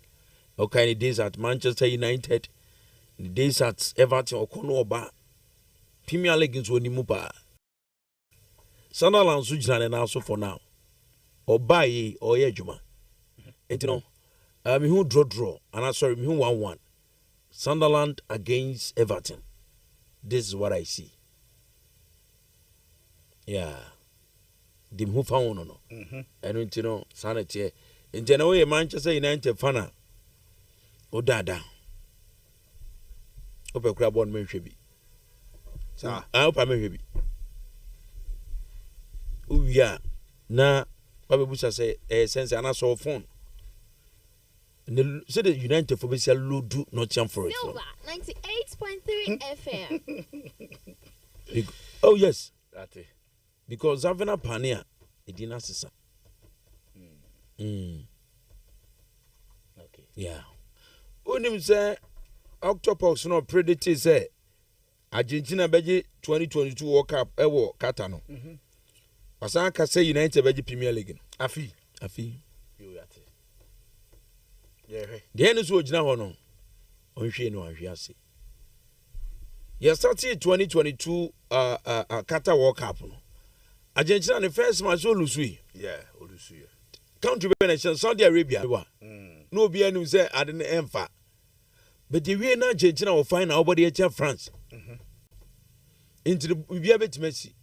Or kind of days at Manchester United, the days at Everton or Konoba. Premier League is when you move. Sunderland Sujlan and also for now. Or buy or Yejuma. And you know, who draw, and I'm sorry, who 1-1. Sunderland against Everton. This is what I see. Yeah. The who found no. And you know, sanity. In general, Manchester United fan. O dada. Ope crab one man shebi. Sir. I hope I may be. Yeah. Na Baba Busa say sense and I saw phone. Say the United for Bessia Ludu not jump for it. Silver 98.3 FM. Oh yes. That's it. Because Zavena Pania, it didn't assist. Okay. Yeah. Unim say Octopus no predator say Argentina beji 2022 World Cup ewo kata no. Pasan ka say United beji Premier League. Afi. You yate. Yeah. The end is what you know. Onhwe no anhwe ase. You started 2022 Qatar World Cup no. Argentina the first match Olusui. Yeah, Olusui. Country nation Saudi Arabia. No be anu say ade na emfa. But the way na Argentina will find nobody at France. Into the bia betimasi.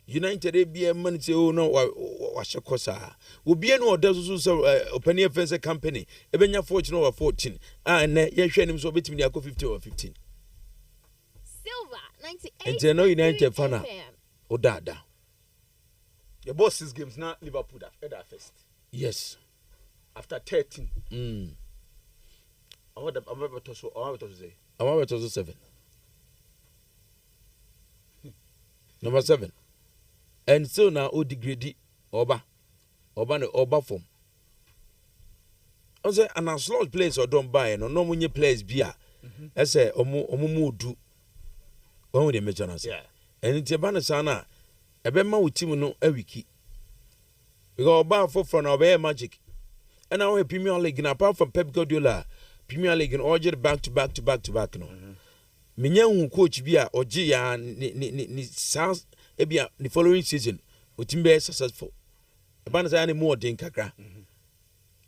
United be man say oh no wa shekosa. Obi anu oda so open defense company. Ebenya 14 over 14. And ye hwe nim so betimi akọ 50 over 15. Silver 98. Into no United fan o dada. Your boss 6 games now Liverpool that first. Yes. After 13. I want to say. I want to say 7. Number 7. And so now o degrade Oba form. I say an slot place or don't buy no munye players bia. I say omo do. When we mention us. Yeah. And it's a sana. Ebema with team no a wiki. Because Oba for front of magic. And now a Premier League, and apart from Pep Guardiola, Premier League and ordered back to back no. Minyan coach bia or Gia ni sounds ebia the following season with him be successful. A banner any more than Kakra.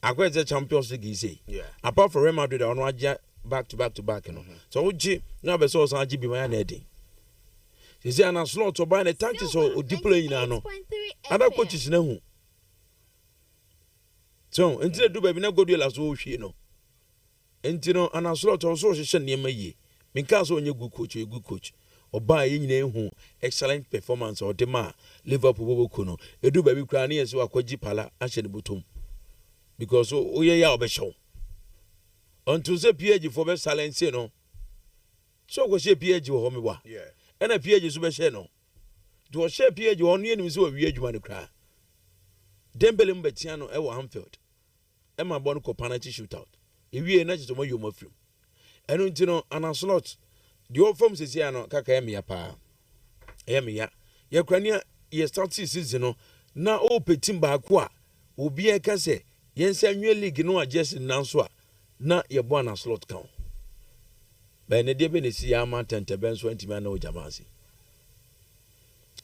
Akwa the Champions League say. Yeah. Apart from Real Madrid on Waja back to back no. So Oji now be so Sanji be my heading. He say an slot to buy the tactics or deploy na no. Other coaches na hu. So, until do baby na go do la so hwe no. Enti no an slot also hye nneema yie. Minka so onye good coach. Oba ye nyina ehu excellent performance or dema Liverpool bobo no. Edu baby kra na yeso akwaji pala ahye ne botom. Because oye ya obehyew. Until say PG for be silence no. So go say PG wo ho me wa. Yeah. And a PG so be hye no. do share page on you so we adwuma no kra Dembele mbetia no e wo Anfield e ma bɔ no ko penalty shootout e wie na chiso mo yo mafrim eno nti no ana slot the old form sisi ano kaka emiya pa emiya ye krania ye start season no na o petim ba ko a obi e ka se ye nsa nwe league no adjust nanso a na ye bo ana slot kan ba ne de be ne si ya ma tente ben so ntimi na o jamasi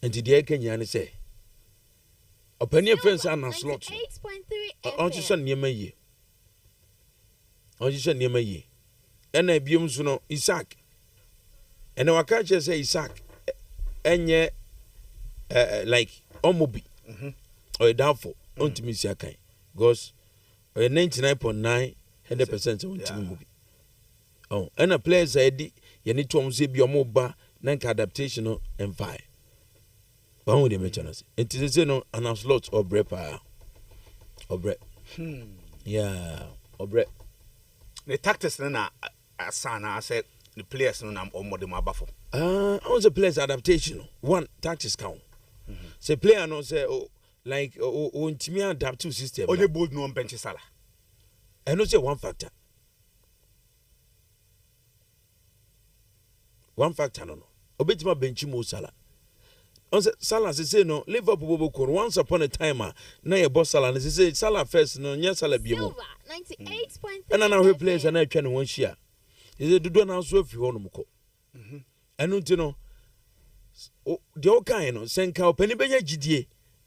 enti de kenya ne se opani friends ana slot 8.3 on ji san niema yi on ji san niema yi ena biom so no Isaac ena waka che say Isaac enye like omobi or doubtful on to miss yakan because 99.9 100% on to mobi oh ena players edi ye need to say bi omoba na adaptation no and fire one would mention us it is no an slot or brepa or bread yeah or bread the tactics na asana I said the players no am omo dem abafo on the players adaptation one tactics count say player no say like ntimi adapt to system only bold no bench Salah I know say one factor no obetima bench Mo Salah on say Salah say no Liverpool bobo once upon a time na your boss Salah say Salah first no nya Salah biemo 98.3 and now we players and I try no one share is it do na so afi ho no mko enu nti no de o kan no senka opani benya gidie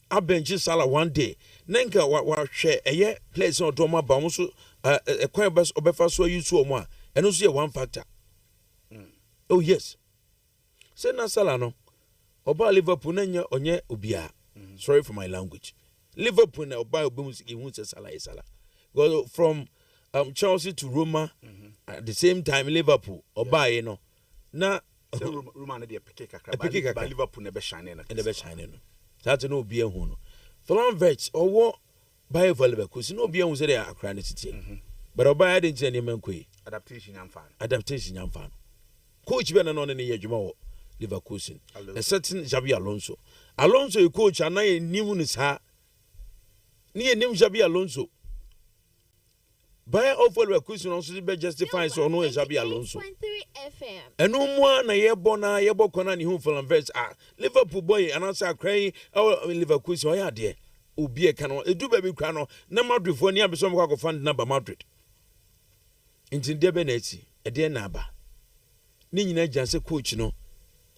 abenchi Salah one day nenka wa hwe eye players on do ma ba mo so kwan best obefa so use o mo a enu so ye one factor oh yes say na Salah no oba Liverpool na nya onye obia sorry for my language Liverpool na oba obum siki hu say Salah is Salah go from Chelsea to Roma at the same time Liverpool oba you know na Roma na dey pick kakra ba Liverpool na be shine na no that no obia hu no Flanvert owo Bayer Leverkusen no obia hu say dey akra na titi but oba ya dey ntia neman koyi adaptation yamfa coach be na no ne ye dwuma wo Leverkusen a certain Xabi Alonso a coach anaye nimu ni sa ni nim Xabi Alonso Bayer of Leverkusen also be justify so no Xabi Alonso eno mo na ye bo kona ni hu Flanvert Liverpool boy anasa kran Leverkusen o ya de obi e kan edu ba bi kra no na Madrid fo ni abeso mo kwa fan number Madrid intinde be na eti e de na aba ni nyina janse coach no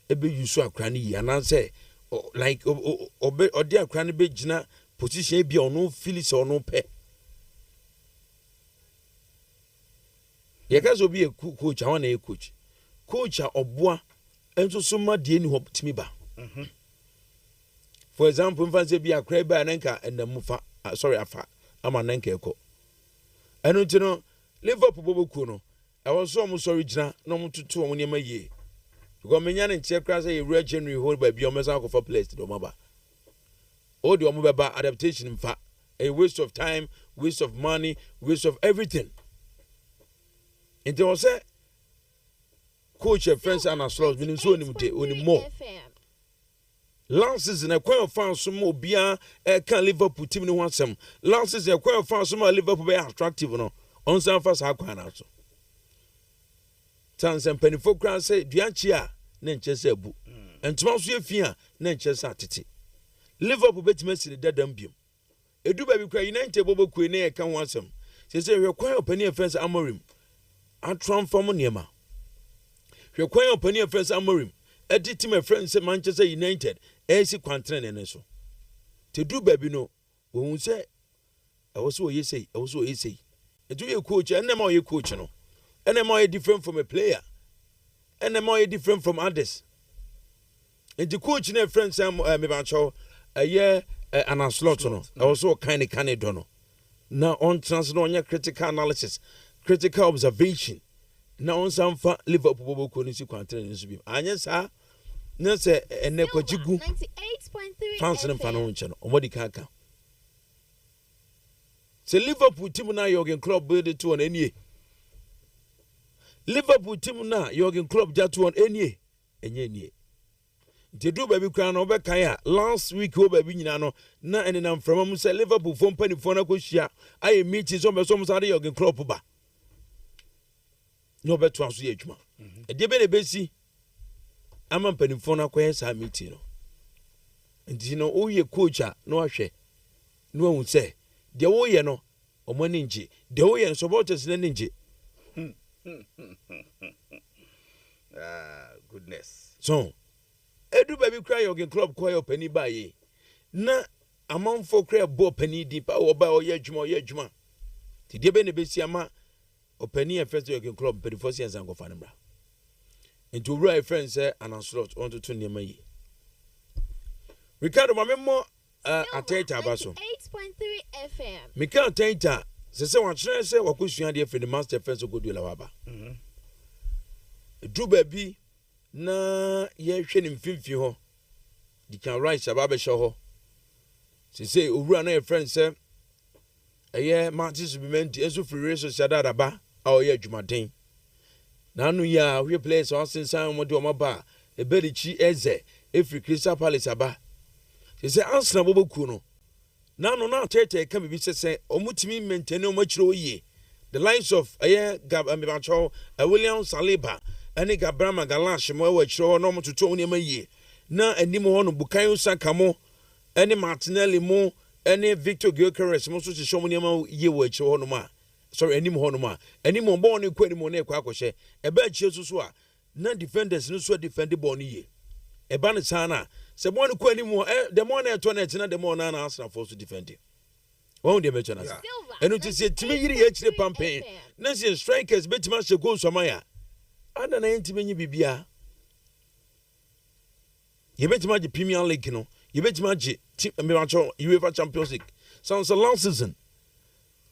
ebe yusu akra ni yi ananse like obe odi akra ni be gina position bi ono Phillips ono pe ye ka so bi coach awon na coach a oboa enso so ma de ni ho timi ba for example mfanse bi akra ba nanka enamufa sorry afa ama nanka eko eno ti no Liverpool boboku no I was so sorry gina no mututu o nyema yie because menya ne nche kra say Red January hold by bi o mesa ko for place do maba o de o mo beba adaptation mfa a waste of time, waste of money, waste of everything. And they say coach and friends and slots meaning so only more last season a quite found some more bia can Liverpool team no want some last season a quite found some Liverpool be attractive no on some first hakwan also Sans and penny folk crowd say Dianchia, Nenchese bu, and Tomaso Fia, Nenchese atiti. Liverpool bet Messi the dead dumbium. A do baby cry United Bobo Queen can want some. She say, require penny offense Amorim. I transform Niema. Require penny offense Amorim. A team of friends at Manchester United, AC Quantren and so. To do baby no, when we say, I was so you say, a do you coach and them all you coach no. And am I different from a player? And am I different from others? And the coach and friend Sam Mebancho a year and a slot no. Also kind of dono. Now on transnonia critical analysis, critical observation. Now on some Liverpool Konisi Quantin be. And yes, sir. No say and ne kwajigu 98.3 fans and fan channel. Omodi kaka. Say Liverpool team na Jurgen Klopp build to on any. Liverpool team na Jurgen Klopp jatu on enye. They do baby crown over Kaya last week over Binano, na and I'm from say Liverpool from Penny Fonacosia. I meet his almost Saturday Yogan Klopuba. No better to answer Yachma. A dear Benny Bessie, I'm a Penny Fonacoes, I meet you. And you know, oh, your coach, no, share. No one say, the Oyano, or one inch, the Oyan supporters in an inch. Goodness. So, Edu baby cry your club choir penny by ye. Na among for cry bo penny deep or by yejuma. The debene besiama or penny and first your club pedifosians and go fanabra. And to write friends and a slot on to turn near me. Ricardo Mamemo Ateta Basso 8.3 FM. Mika Taita says, "I say, what could you have for the master fence of good Lawaba? Do baby na ye hwenim fimfi ho di kan right sababa sho ho say owura na your friend say eye Martins Bimenti enso free race sadada ba a oye adwumaden na anu ya we place on sensan mo de o maba e berichi eze every Crystal Palace aba say answer boboku no na no na tete ka bibi say omutimi maintain o machiro oye the lines of eye Gabacho William Saliba Ani Gabrama Galash mo we chiro no mototo onima yie na anim ho no Bukayo Saka mo ani Martinelli mo ani Victor Gyökeres mo so chiro mo onima yie we chiro no ma sorry anim ho no ma anim mo ball ni kwani mo na ekwa akɔhye ebe achie so a na defenders no so defend ball ni yie eba ne sana se ball ni kwani mo the more na eto na etina the more na Arsenal force to defend won dey mention as enu ti se timi yiri ye chire pampen na se strikers betima se goal somaya Ada na ntimi bibia yebetima je Premier League no yebetima je me wacho UEFA Champions League since the last season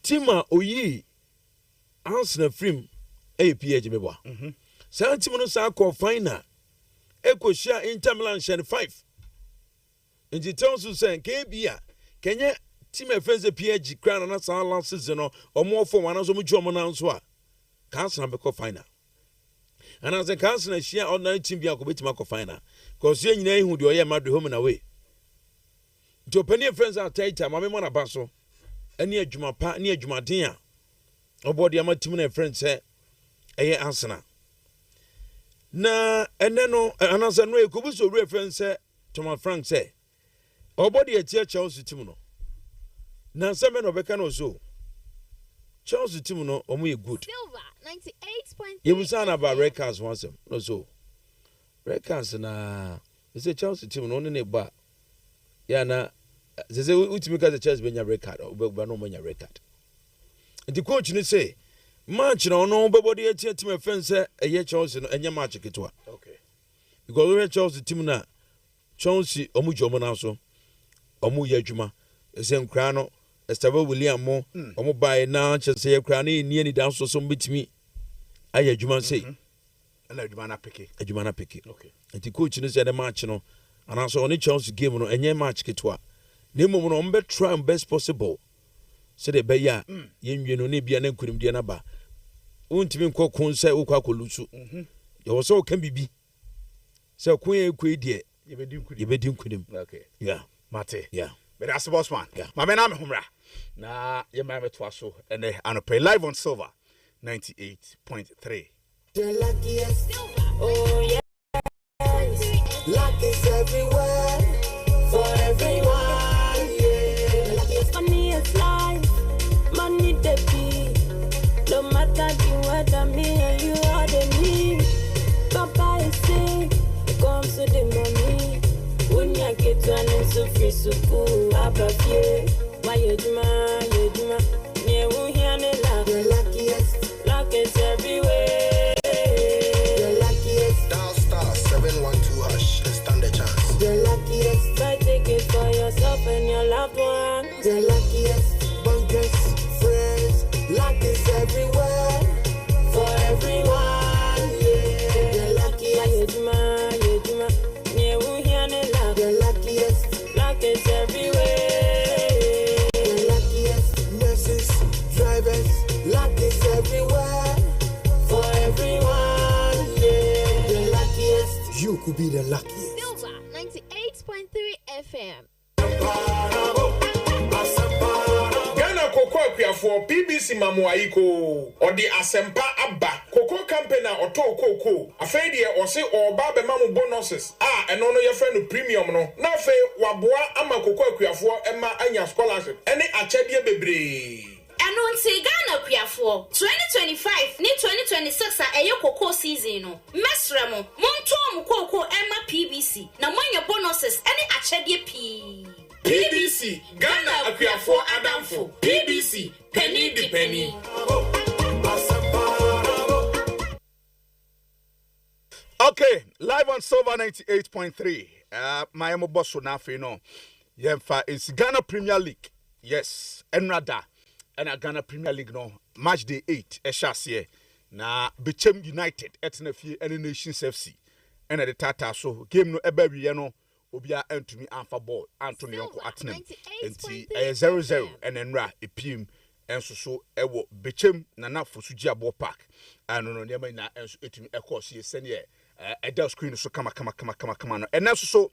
tima oyi Arsenal film APH mebo sa ntimi no sa call final ekohia Inter Milan shen 5 nti tells you say kebia kenye team efense PH crown na sa last season no omo for wana so mu juomo na nso a Arsenal be call final. And as a council, share on 19 be a Marco final. Because you know who do I am at home and away. To penny friends are tight, Mamma Mona Basso, and near Jumapa, near Jumatia. Or body am a team friends say, a answer. Na, and then no, and as I know, Kubuso reference to my Frank say, or body a tear Charles Timono. Now, some men of Becano so. Charles Timono, or me good. 98.3. You was on about records once, no so. Records na. They say Charles Timono only ne ba. Yeah na. They say we make the Charles Benya record or be no Benya record. And the coach ni say match no no body a team friend say a year Charles no enya match ketwa. Okay. Because we Charles Timono Chelsea omu jomo na so. Omu ye adwuma. Ese nkra no Estaba William mo omo buy na Chelsea kra na ni ni dan so so mbetimi aye adwuma say na adwuma na peke okay enti coach no say the match no and so on Chelsea game no enye match ketwa na mum no mbe try best possible say the be ya yenwie no na bia na nkurim de na ba untimi nkokon say ukwa kolusu ye wo so kan bibi say kun ekwe de yebedi nkurim okay yeah mate yeah but as boss man my man am humra na ye ma meto aso ene anope live on Silver 98.3. The luckiest, oh yeah, luck is everywhere, for everyone, yeah. The luckiest, funniest life, money the beat, no matter the weather, me and you are the need. Papa is sick, it comes to the money, when you get to an answer free suku, abafie, why you juma, yeah, we hear the luck. The luckiest, luck is everywhere. The luckiest. Dial star 712 hash and stand a chance. The luckiest. Buy tickets for yourself and your loved ones. The luckiest. Bunkers, friends. Luck is everywhere. For everyone, yeah. The luckiest. Yeah, we hear the luck. The luckiest. Luck is everywhere. The luckiest. Nurses, drivers. Luck is everywhere. For everyone, yeah. The luckiest. You could be the luckiest. Silver FM. Ghana Cocoa for PBC Mamuaiko or the Asempa Abba Cocoa Company or To Cocoa. A failure or say or Baba Mamu bonuses. And honor your friend premium no. Now fe Wabua Ama Cocoa for Emma Anya scholarship. Any Achadia Bebre. Anunsi Ghana Piafo 2025 ni 2026 a eyo cocoa season no. Mesremo monto cocoa Emma PBC na monyo bonuses any achedie P. PBC Ghana Piafo Adamfo PBC penny the penny. Okay, live on Silver 98.3. My emo boss na fe no. Yemfa is Ghana Premier League. Yes, Enrada. And a Ghana Premier League no match day 8 Eshasiye na Bechem United etna fie any Nations FC and the Tata so game no ebe wie no obia antumi amfa ball Anthony Yonko atnem enti 0-0 and enra epim enso so ewo Bechem na na fosuji abo park ano no nema na enso etumi ekose sene edel screen so kama no enso so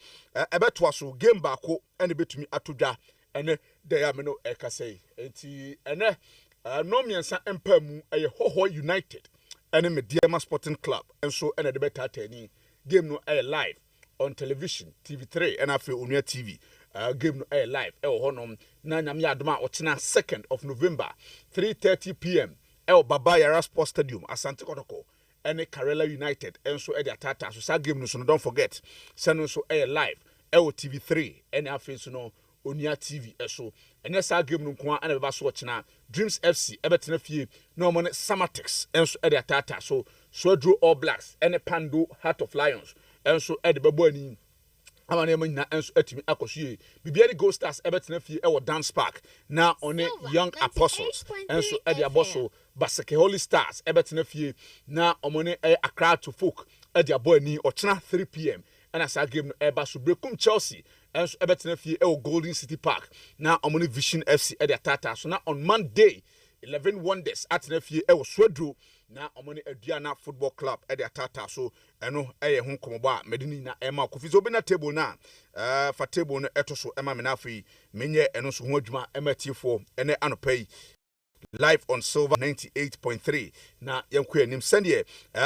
ebeto so game baako ene betumi atodwa ene dey ameno ekasei enti ene no miensa empamu eye Hoho United ene Mediama Sporting Club enso ene de beta tani game no live on television TV3 and afi Onua TV game no live honom na nyame adoma otena 2nd of November 3:30 p.m. Baba Yara Sports Stadium Asante Kotoko ene Karela United enso e de atata so sa game no so don't forget send so live TV3 ene afi so no Onua TV eso ene sa game no nko ana beba so ochina Dreams FC ebetena fie no mo ne Samatex enso e de atata so Swedro All Blacks ene Pando Heart of Lions enso e de bebo ani amane mo nyina enso atimi akosue bibiari Gold Stars ebetena fie e wo Dance Park na one Young Apostles enso e de aboso Baseke Holy Stars ebetena fie na omone Accra to Folk e de abo ani ochina 3 p.m. and as a game no eba so Brekum Chelsea and so ebetena fie Golden City Park na omoni Vision FC e de atata so na on Monday 11 Wonders at na fie Swedro na omoni Aduana Football Club e de atata so eno eye ho komobo a medini na ema kofizo be na table na fa table no eto so ema me na afi menye eno so ho adwuma ema tifo ene anopai live on Silver 98.3 na yankwe nim sendie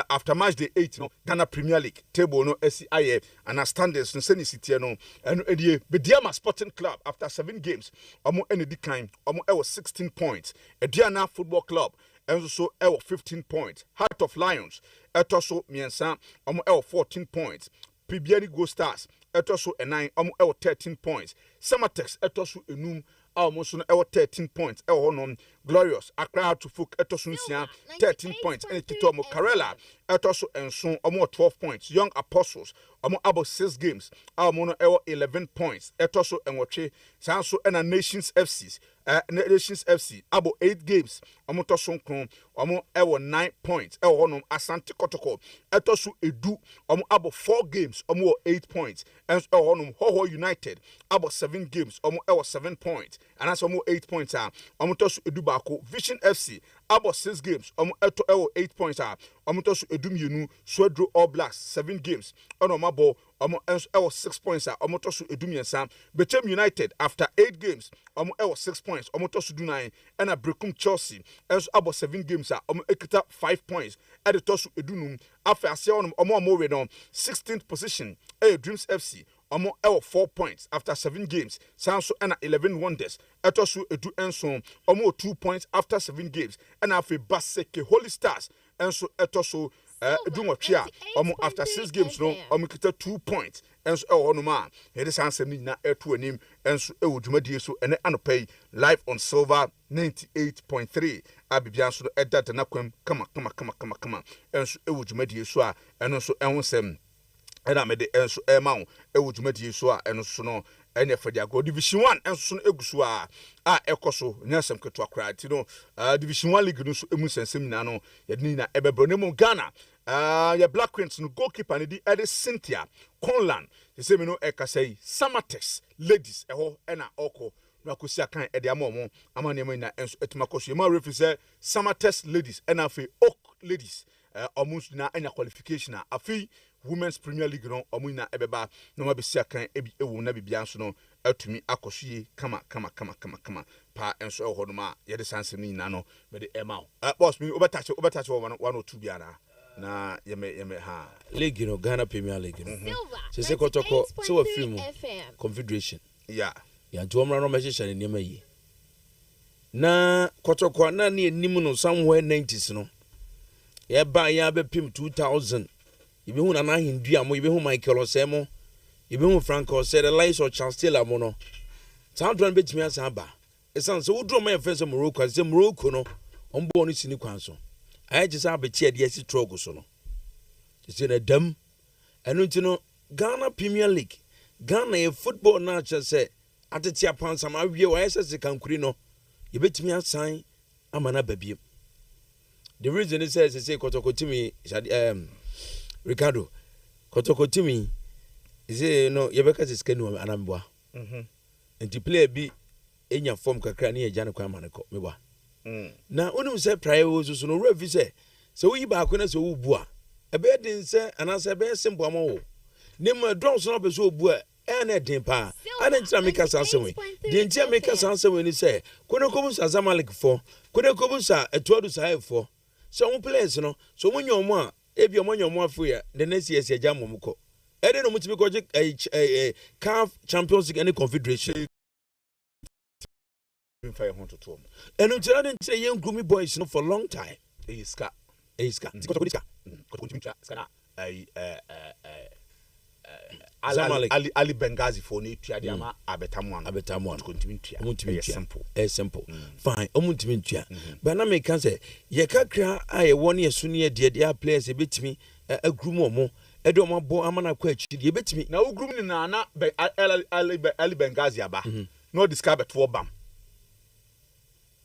after match day 8 no Ghana Premier League table no SCIA and standards no seni sitie no eno edie Mediama Sporting Club after 7 games omo ene decline omo 16 points Aduana Football Club enso so 15 points Heart of Lions etoso miensa omo 14 points Pibiani Gold Stars etoso 9 omo 13 points Samatex etoso enum almost no 13 points honom Glorious Accra to Folk etosunsia 13 points and Kitomo Karela etoso enso omo 12 points Young Apostles omo about 6 games almost 11 points etoso enwoche sanso and Nations FCs Nations FC about 8 games omo toso nkron omo 9 points honom Asante Kotoko etoso edu omo about 4 games omo 8 points and honom Hoho United about 7 games omo 7 points and as omo 8 points omo toso edu bako Vision FC about 6 games omo 8 points omo toso edu mienu Swedro All Blacks 7 games ono mabo omo 6 points omo toso edu miensa Bechem United after 8 games omo 6 points omo toso do 9 and a Brekum Chelsea about 7 games omo ekita 5 points at the toso edu num after ase omo we no 16th position Dreams FC omo 4 points after 7 games sanso and 11 Wonders etoso edu enso omo 2 points after 7 games and afi Baseke Holy Stars enso etoso edu nwotwe omo after 6 games no omo kita 2 points enso honoma here is answer ni na eto anim enso dwumadie so ene anopai live on Silver 98.3 abibia so edada na kwam kama enso dwumadie so a eno so ehosem ena me de enso ema wo dwumadie so a eno so no ene for dia go Division 1 enso no eguso a ekoso nyasem keto akra ti no Division 1 league no so emu sensem na no yedini na ebebro ne mu Ghana ya Black Queens no goalkeeper ne di Ede Cynthia Conlan they say me no ekasai Samatex ladies eho ena oko no akosi akan ede amomo amane na enso etumakoso e ma referee say Samatex ladies ena fe ok ladies almost na enya qualification afi Women's Premier League no omuna ebeba no ma besia kan ewu na bibia so no atumi akosoye kama pa enso e hono ma ye de sanse ni na no me de ema boss me obatache one or two bia na yeme ha league no Ghana Premier League no se kotoko se wa film confederation ya nti omra no mehye ne yi na kotoko na ne enim no somewhere 90s no ye ba ya be pim 2000 ibe hu na hindu amo ibe hu Michael Osemo ibe hu Frank Ose the likes of Charles Taylor mo no sound run betimi asa ba esan so wudro ma yefese Morocco se Morocco no ombo no sini kwan so aye je sa bechi ade asi trogo so no se na dam enu nti no Ghana Premier League Ghana e football na cha se atete apansa ma wie wa yesese kankuri no ye betimi asan amana babiem. The reason it says say Kotoko Timi Ricardo Kotoko Timi is no Yebeka is Kenu Anambwa. And to play be in your form Kakrani Janako Manako Mewa. Now only say prior was no revise. So we back when I saw Bua. A bed in say and I say very simple mo. Name a drums not so bua and a dimpa. I didn't make us answer me. Didn't make us answer when he say Konokobus Azamalik for Konokobusa a 12 for. So players no so when you mo ebi omo nyomo afu the next year se jam mo ko e dey no mo tibi ko a CAF Champions League any confederation eno tira den tire young groomy boys no for long time iska Ali Benghazi for ni tua dia ma abetamu continue tua simple fine omuntimi tua but na me kan say ye kakra aye woni esunu ye de players e betimi agrum omo e do mo bo amana kwa achi de betimi na ogrum ni na Ali Benghazi aba no discover to bam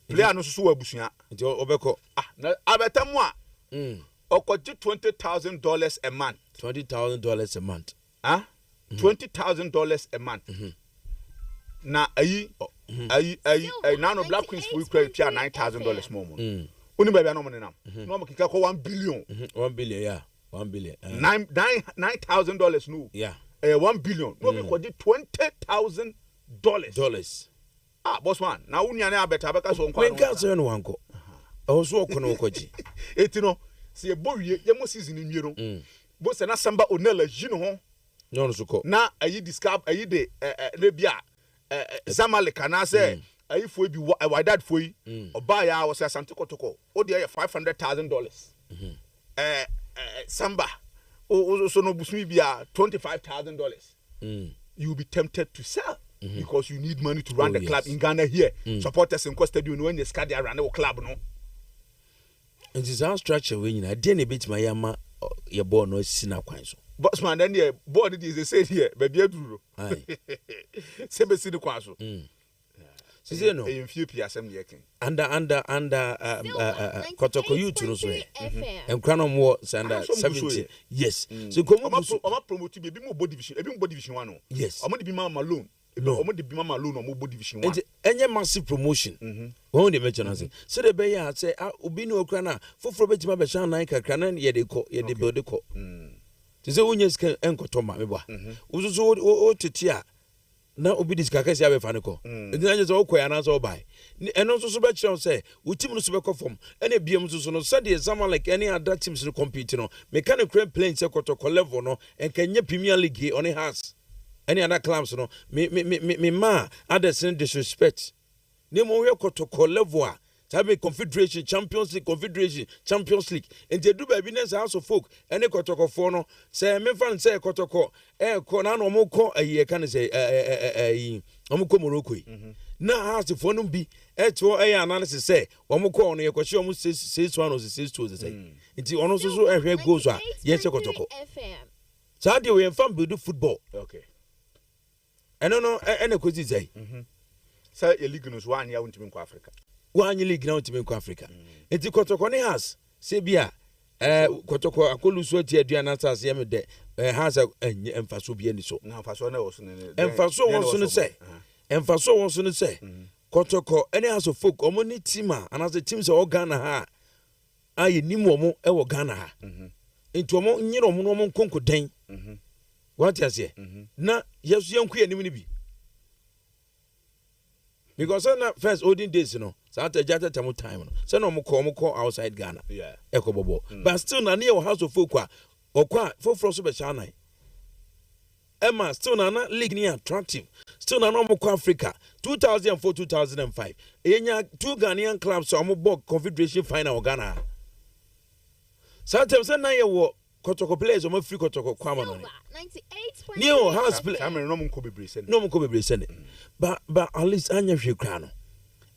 player no so abusuya nti obeko na abetamu a okoji $20,000 a month $20,000 a month $20,000 a month. Na now no Black Queens for credit $9,000 more. Uni baby no money now. No mo kika ko 1 billion. 1 billion, yeah. 1 billion. $9,000 no. Yeah. 1 billion. No me ko di $20,000. Boss man. Na unya na abeta abeka so nkwa. When can say no wanko. Also okono okoji. Eti no se ebo wie ye mo season ni nwero. Bo se na samba onela jino ho. No suko na ayi discard ayi de lebia Zamalek na say ayi fo bi wadad fo yi oba ya wo say Asante Kotoko o de $500,000 Samba o so no busumi bia $25,000 you will be tempted to sell because you need money to run the club in Ghana here supporters in Costa do when they scared around the club no and this our structure when you na dey na bit my yama your ball no sina kwan so Bossman, then the board is the same here, baby. Sebe see the kwaso. See no. In few PSM yekin. Under Kotoko you to no so. And Crown War under 70. Yes. So come on. I'm promoting be more body division. Every body division one. Yes. I'm going to be mama alone. No, I'm going to be mama alone or more body division one. Any massive promotion. When they mention us. So the bear say obi no krana for betima be shan nine krana ye de build the ko. Tise wonyes kan enkotoma meba uzuzu o tetia na obi diskaka sia be fane ko ntina je so koya na so bai eno so be kire say utim no so be kofom ene biem so no said exam like any other teams no compete no mechanical playing say Kotoko level no enkanye Premier League on has any other clubs no me ma others disrespect nemo we Kotoko level a Tabe Confederation, Champions League, Confederation, Champions League. And they do baby ness house of folk. And they Kotoko for no. Say, me fan say Kotoko. Konan or Moko, a year can say, Omuko Morocco. Now, has the phone be at what a analysis say, Omoko on your question almost says one or says two, say. It's also so every goes on. Yes, Kotoko. So, how do we fan build football? Okay. I don't know, and a question say. Say, a league knows 1 year to Africa. One league now to make Africa. It's the Kotoko has Sebia Kotoko Akoluso Tiana Sas Yamede has a emphasis be any so. Now Fasona was emphasis wants to say. Emphasis wants to say. Kotoko any house of folk omoni tima and as the teams all Ghana ha. I Nimomo ewo Ghana ha. into omo nyiro omo no omo nkonko den what you say na yesu yanku yanim ni bi because na first olden days no Santa Jata Tamu time. So no more outside Ghana. Yeah. Echo Bobo. But still na near house of folk or qua for Frost Bechana. Emma still na league near attractive. Still na no more Africa. 2004-2005. Enya 2 Ghanaian clubs so mo Confederation final Ghana. Sometimes na ye wo Kotoko players o mo free Kotoko kwama no. 98.3 New house play. I mean no mo ko bebre send. No mo ko bebre send. But at least anya hwe kra no.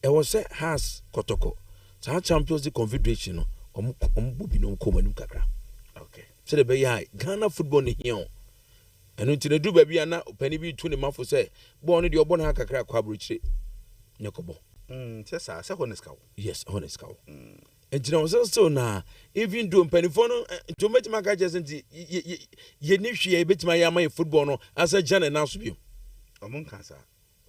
It was a has Kotoko. So Champions League Confederation no omububi no komanu kakra. Okay. So the be Ghana football ni here. And until do baby ana opani bi tu ne mafo say born the obon ha kakra kwa abrochire. Nyakobo. Say honest cow. Yes, honest cow. And you know so na even do mpanifo no to metima ka just ye ni hwe betima ya ma football no as a jana na so bi. Omon kansa.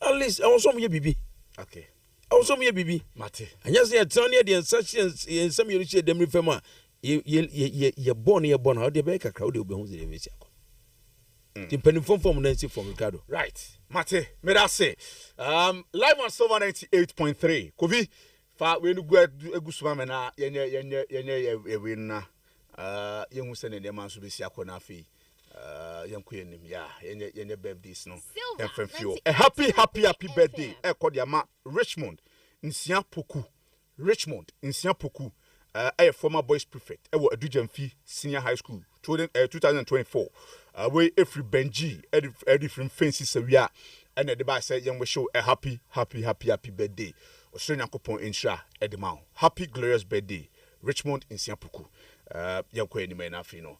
At least I was some ye bibi. Okay. Also me bibi mate anya say turn near the instructions in some you share them refema ye born how dey be kakra dey obehu ze dey akọ the penifom form nancy from Ricardo right mate me da say live on Silver 98.3 Kobi fa we nu egusuma me na yenye win na yenhu se ne dem anso be si akọ na afi yanku yenim ya yenye birthdays no enfefio a happy birthday e call dia ma Richmond Nsiapoku a former boys prefect e wo Adujamfi Senior High School 2024 we every Benji every from fancy sawia and the ba say young show a happy birthday Osre Nyankopon insha edema happy glorious birthday Richmond Nsiapoku yanku yenim na afi no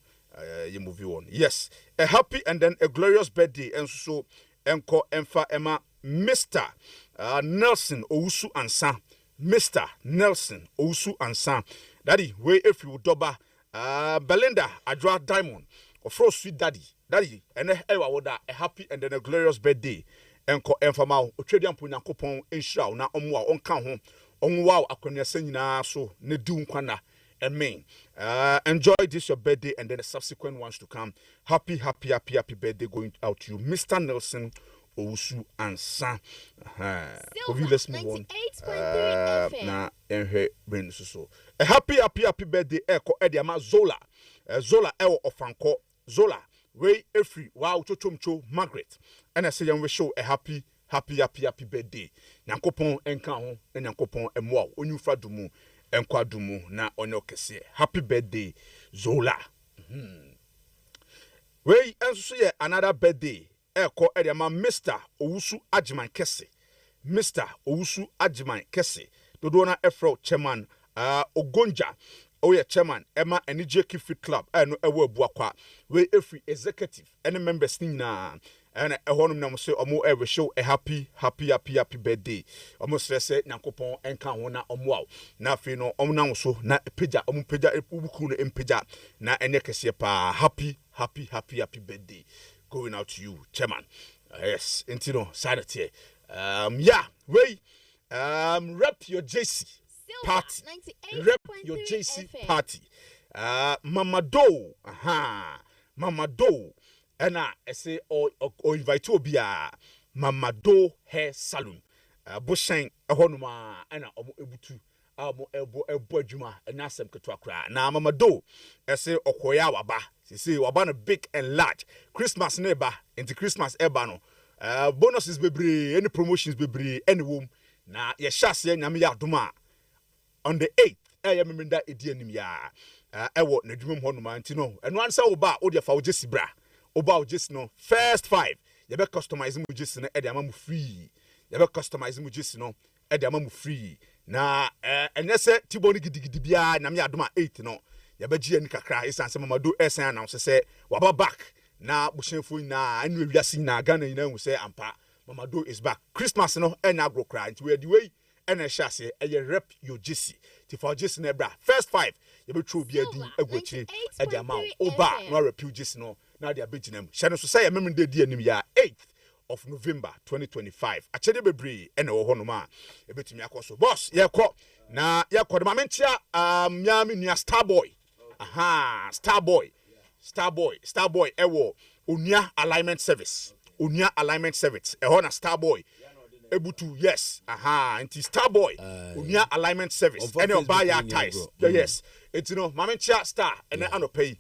you move on. Yes, a happy and then a glorious birthday and so enko emfa ema Mr. Nelson Owusu Ansa. Mr. Nelson Owusu Ansa. Daddy, we if you doba Belinda Adra Diamond or Frost Sweet Daddy. And a happy and then a glorious birthday. Enko emfa ma otwedian po Nyankopon enhira na omwa onka ho onwa akonya sanyina so ne du nkwana. Amen. Enjoy this your birthday and then the subsequent ones to come. Happy birthday going out to you, Mr. Nelson Owusu Ansa. Let's move on. Na enhe ben so. A happy birthday eko ediama Zola. Zola ewo ofanko. Zola we efri wow chochomcho Margaret. And I say we show a happy birthday. Nyankopon enka ho, Nyankopon emwa onyufa dumu. Enkwadumu na onyo kese. Happy birthday Zola. We enso ye another birthday eko ediama Mr. Owusu Ajiman Kese. Mr. Owusu Ajiman Kese. Dodo na Efro chairman Ogonja. Oye chairman Emma NJK Fit Club no ewo abuakwa. We every executive any members ni na and a honum na say omo ever show a happy birthday. Omo stress Nyankopon enka ho na omo na afi no omo na so na peja omo peja ebuku no empeja na enye kese pa happy birthday going out to you chairman. Yes, intino side here. Yeah, we rep your JC party. Rep your JC party. Mama Do, Mama Do. And I say, or invite to be a Mama Do hair salon. Bushang a honuma and able to elbow juma and asem katwakra. Now, Mama Do, I say, Okoyawa ba. She say, Wabana big and large. Christmas neighbor into Christmas ebano. Bonuses be any promotions be any womb. Na ye shasi na miya duma. On the 8th, I am in that idiom ya. I want the dream honuma antino. And once I oba, Odia for Jesse bra. Oba just no first 5. You be customizing with just no ediamamu free. You be customizing with just no ediamamu free. Na and you say Tiboni gidibia na miya duma 8 no. You be GN kakra is answer Mama Do SN announce say waba back. Na bushenfu na anwe wiase na Ghana ina hu say ampa Mama Do is back. Christmas no and agro cry into where the way and a chassis and rep your GC. For just nebra first 5 you be true be a din egwochi e the amount oba no rep you just no now they are beating them. Shano so say remember the day ya 8th of November 2025. Achede bebre and o ho no ma e betimi akoso boss ye ko na ye ko de mamentia nyami nua Starboy aha Starboy ewo Unia alignment service ehona Starboy ebutu yes aha anti Starboy Unia alignment service any oba ya ties yes it's no mamencha star ene anopay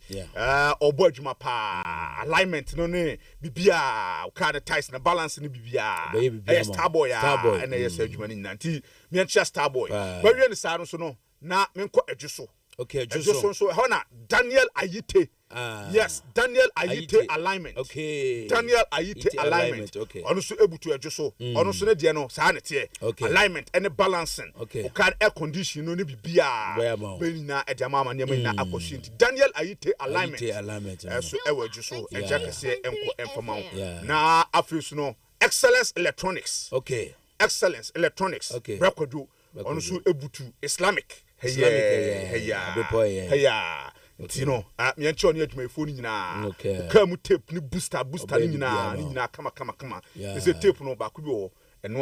obo adwuma pa alignment no ne bibia kind of ties na balance ne bibia Starboy ene yes adwuma ni nanti mencha Starboy ba wie ne sa no so no na menko adwuso okay adwuso so hona Daniel Ayite yes, Daniel Ayite alignment. Okay. Daniel Ayite alignment. Okay. Onu so ebutu adwoso. Onu so ne de no sa na te. Alignment and balancing. Okay. O kan air condition no ne bibia. Be na ejama ne na akoshinti. Daniel Ayite alignment. Ayite alignment. So ewo adwoso eja kese enko enfama. Na afis no Excellence Electronics. Okay. Excellence Electronics. Okay. Rekodo. Onu so ebutu Islamic. Heya. You know, me and Johnny at my phone nyina. Come tape ni booster ni nyina kama. Is a tape no back and